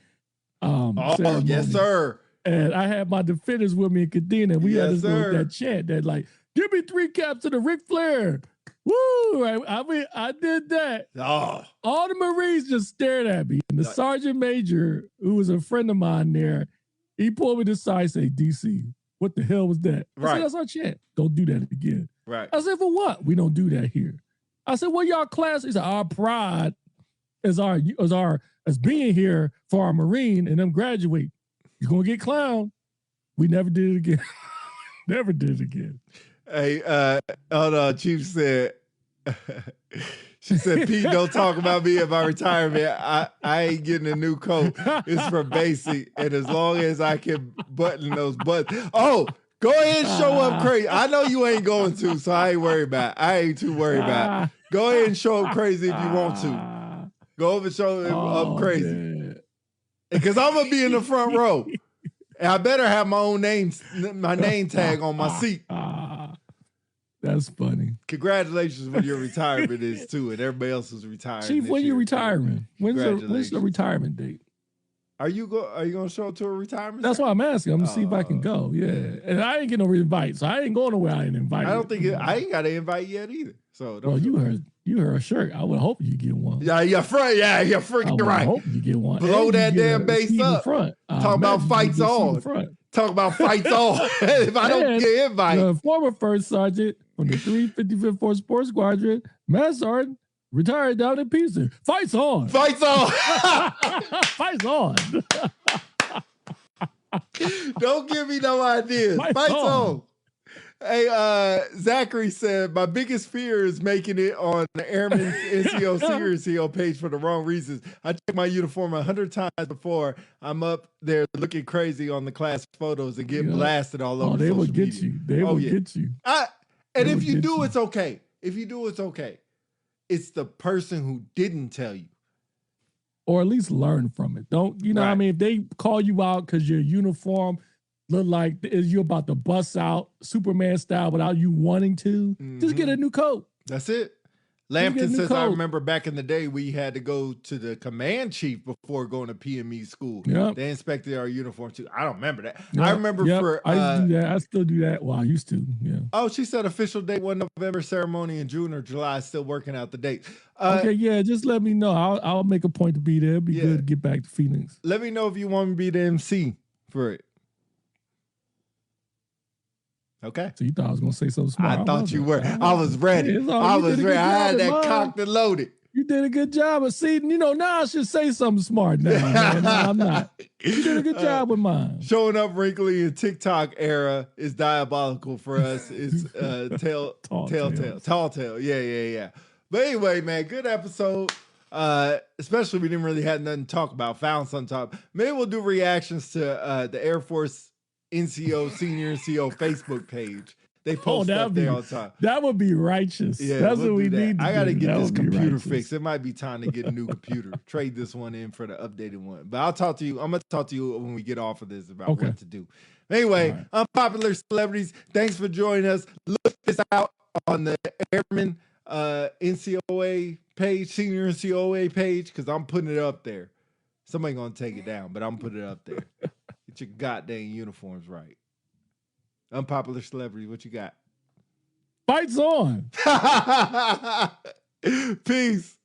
ceremony. Yes, sir. And I had my defenders with me in Kadena. We had that chant that like, give me 3 caps to the Ric Flair. Woo! I mean, I did that. Oh, All the Marines just stared at me. And the sergeant major, who was a friend of mine there, he pulled me to the side and said, DC, what the hell was that? I said, that's our chant. Don't do that again. Right. I said, for what? We don't do that here. I said, well, y'all class, he said, our pride as being here for our Marine and them graduate. You're gonna get clowned. We never did it again. Never did it again. Hey, hold on. Chief said, she said, Pete, don't talk about me in my retirement. I ain't getting a new coat. It's for basic. And as long as I can button those buttons. Oh, go ahead and show up crazy. I know you ain't going to, so I ain't worried about it. I ain't too worried about it. Go ahead and show up crazy if you want to. Go over and show up crazy. Because I'm going to be in the front row. And I better have my name tag on my seat. That's funny. Congratulations when your retirement is too, and everybody else is retiring. Chief, when you retiring? When's the retirement date? Are you gonna show up to a retirement? That's why I'm asking. I'm gonna see if I can go. Yeah, and I ain't getting no invite, so I ain't going nowhere. I ain't invited. I don't think I ain't got an invite yet either. So well, you heard a shirt. I would hope you get one. Yeah, you're freaking right. I hope you get one. Blow that damn bass up. Talk about fights on. Talk about fights on. If I don't get invite. The former first sergeant from the 355th Force Sports Squadron, Master Sergeant, retired down in Peterson. Fights on. Fights on. Fights on. Don't give me no ideas. Fights on. Hey, Zachary said, my biggest fear is making it on the Airman's NCO Senior NCO page for the wrong reasons. I check my uniform 100 times before I'm up there looking crazy on the class photos and get blasted all over social media. Get you. They will get you. And if you do, it's okay. If you do, it's okay. It's the person who didn't tell you. Or at least learn from it. Don't, what I mean? If they call you out because your uniform look like you're about to bust out Superman style without you wanting to, just get a new coat. That's it. Lampton says, I remember back in the day, we had to go to the command chief before going to PME school. Yep. They inspected our uniform too. I don't remember that. Yep. I remember I used to do that. I still do that. Well, I used to, yeah. Oh, she said official date 1 November, ceremony in June or July. Still working out the date. Okay, yeah, just let me know. I'll make a point to be there. It'd be good to get back to Phoenix. Let me know if you want me to be the MC for it. Okay. So you thought I was going to say something smart. I thought you were. I was ready. I was ready. I had that cocked and loaded. You did a good job of seeing, now I should say something smart now. Man. No, I'm not. You did a good job with mine. Showing up wrinkly in TikTok era is diabolical for us. It's tall tale. Yeah. But anyway, man, good episode. Especially we didn't really have nothing to talk about. Found some talk. Maybe we'll do reactions to the Air Force NCO Senior NCO Facebook page. They post up there all the time. That would be righteous. Yeah, that's what we need. I got to get this computer fixed. It might be time to get a new computer. Trade this one in for the updated one. But I'll talk to you. I'm going to talk to you when we get off of this about what to do. Anyway, unpopular celebrities. Thanks for joining us. Look this out on the Airman NCOA page, Senior NCOA page, because I'm putting it up there. Somebody going to take it down, but I'm putting it up there. Get your goddamn uniforms right. Unpopular celebrity, what you got? Fights on. Peace.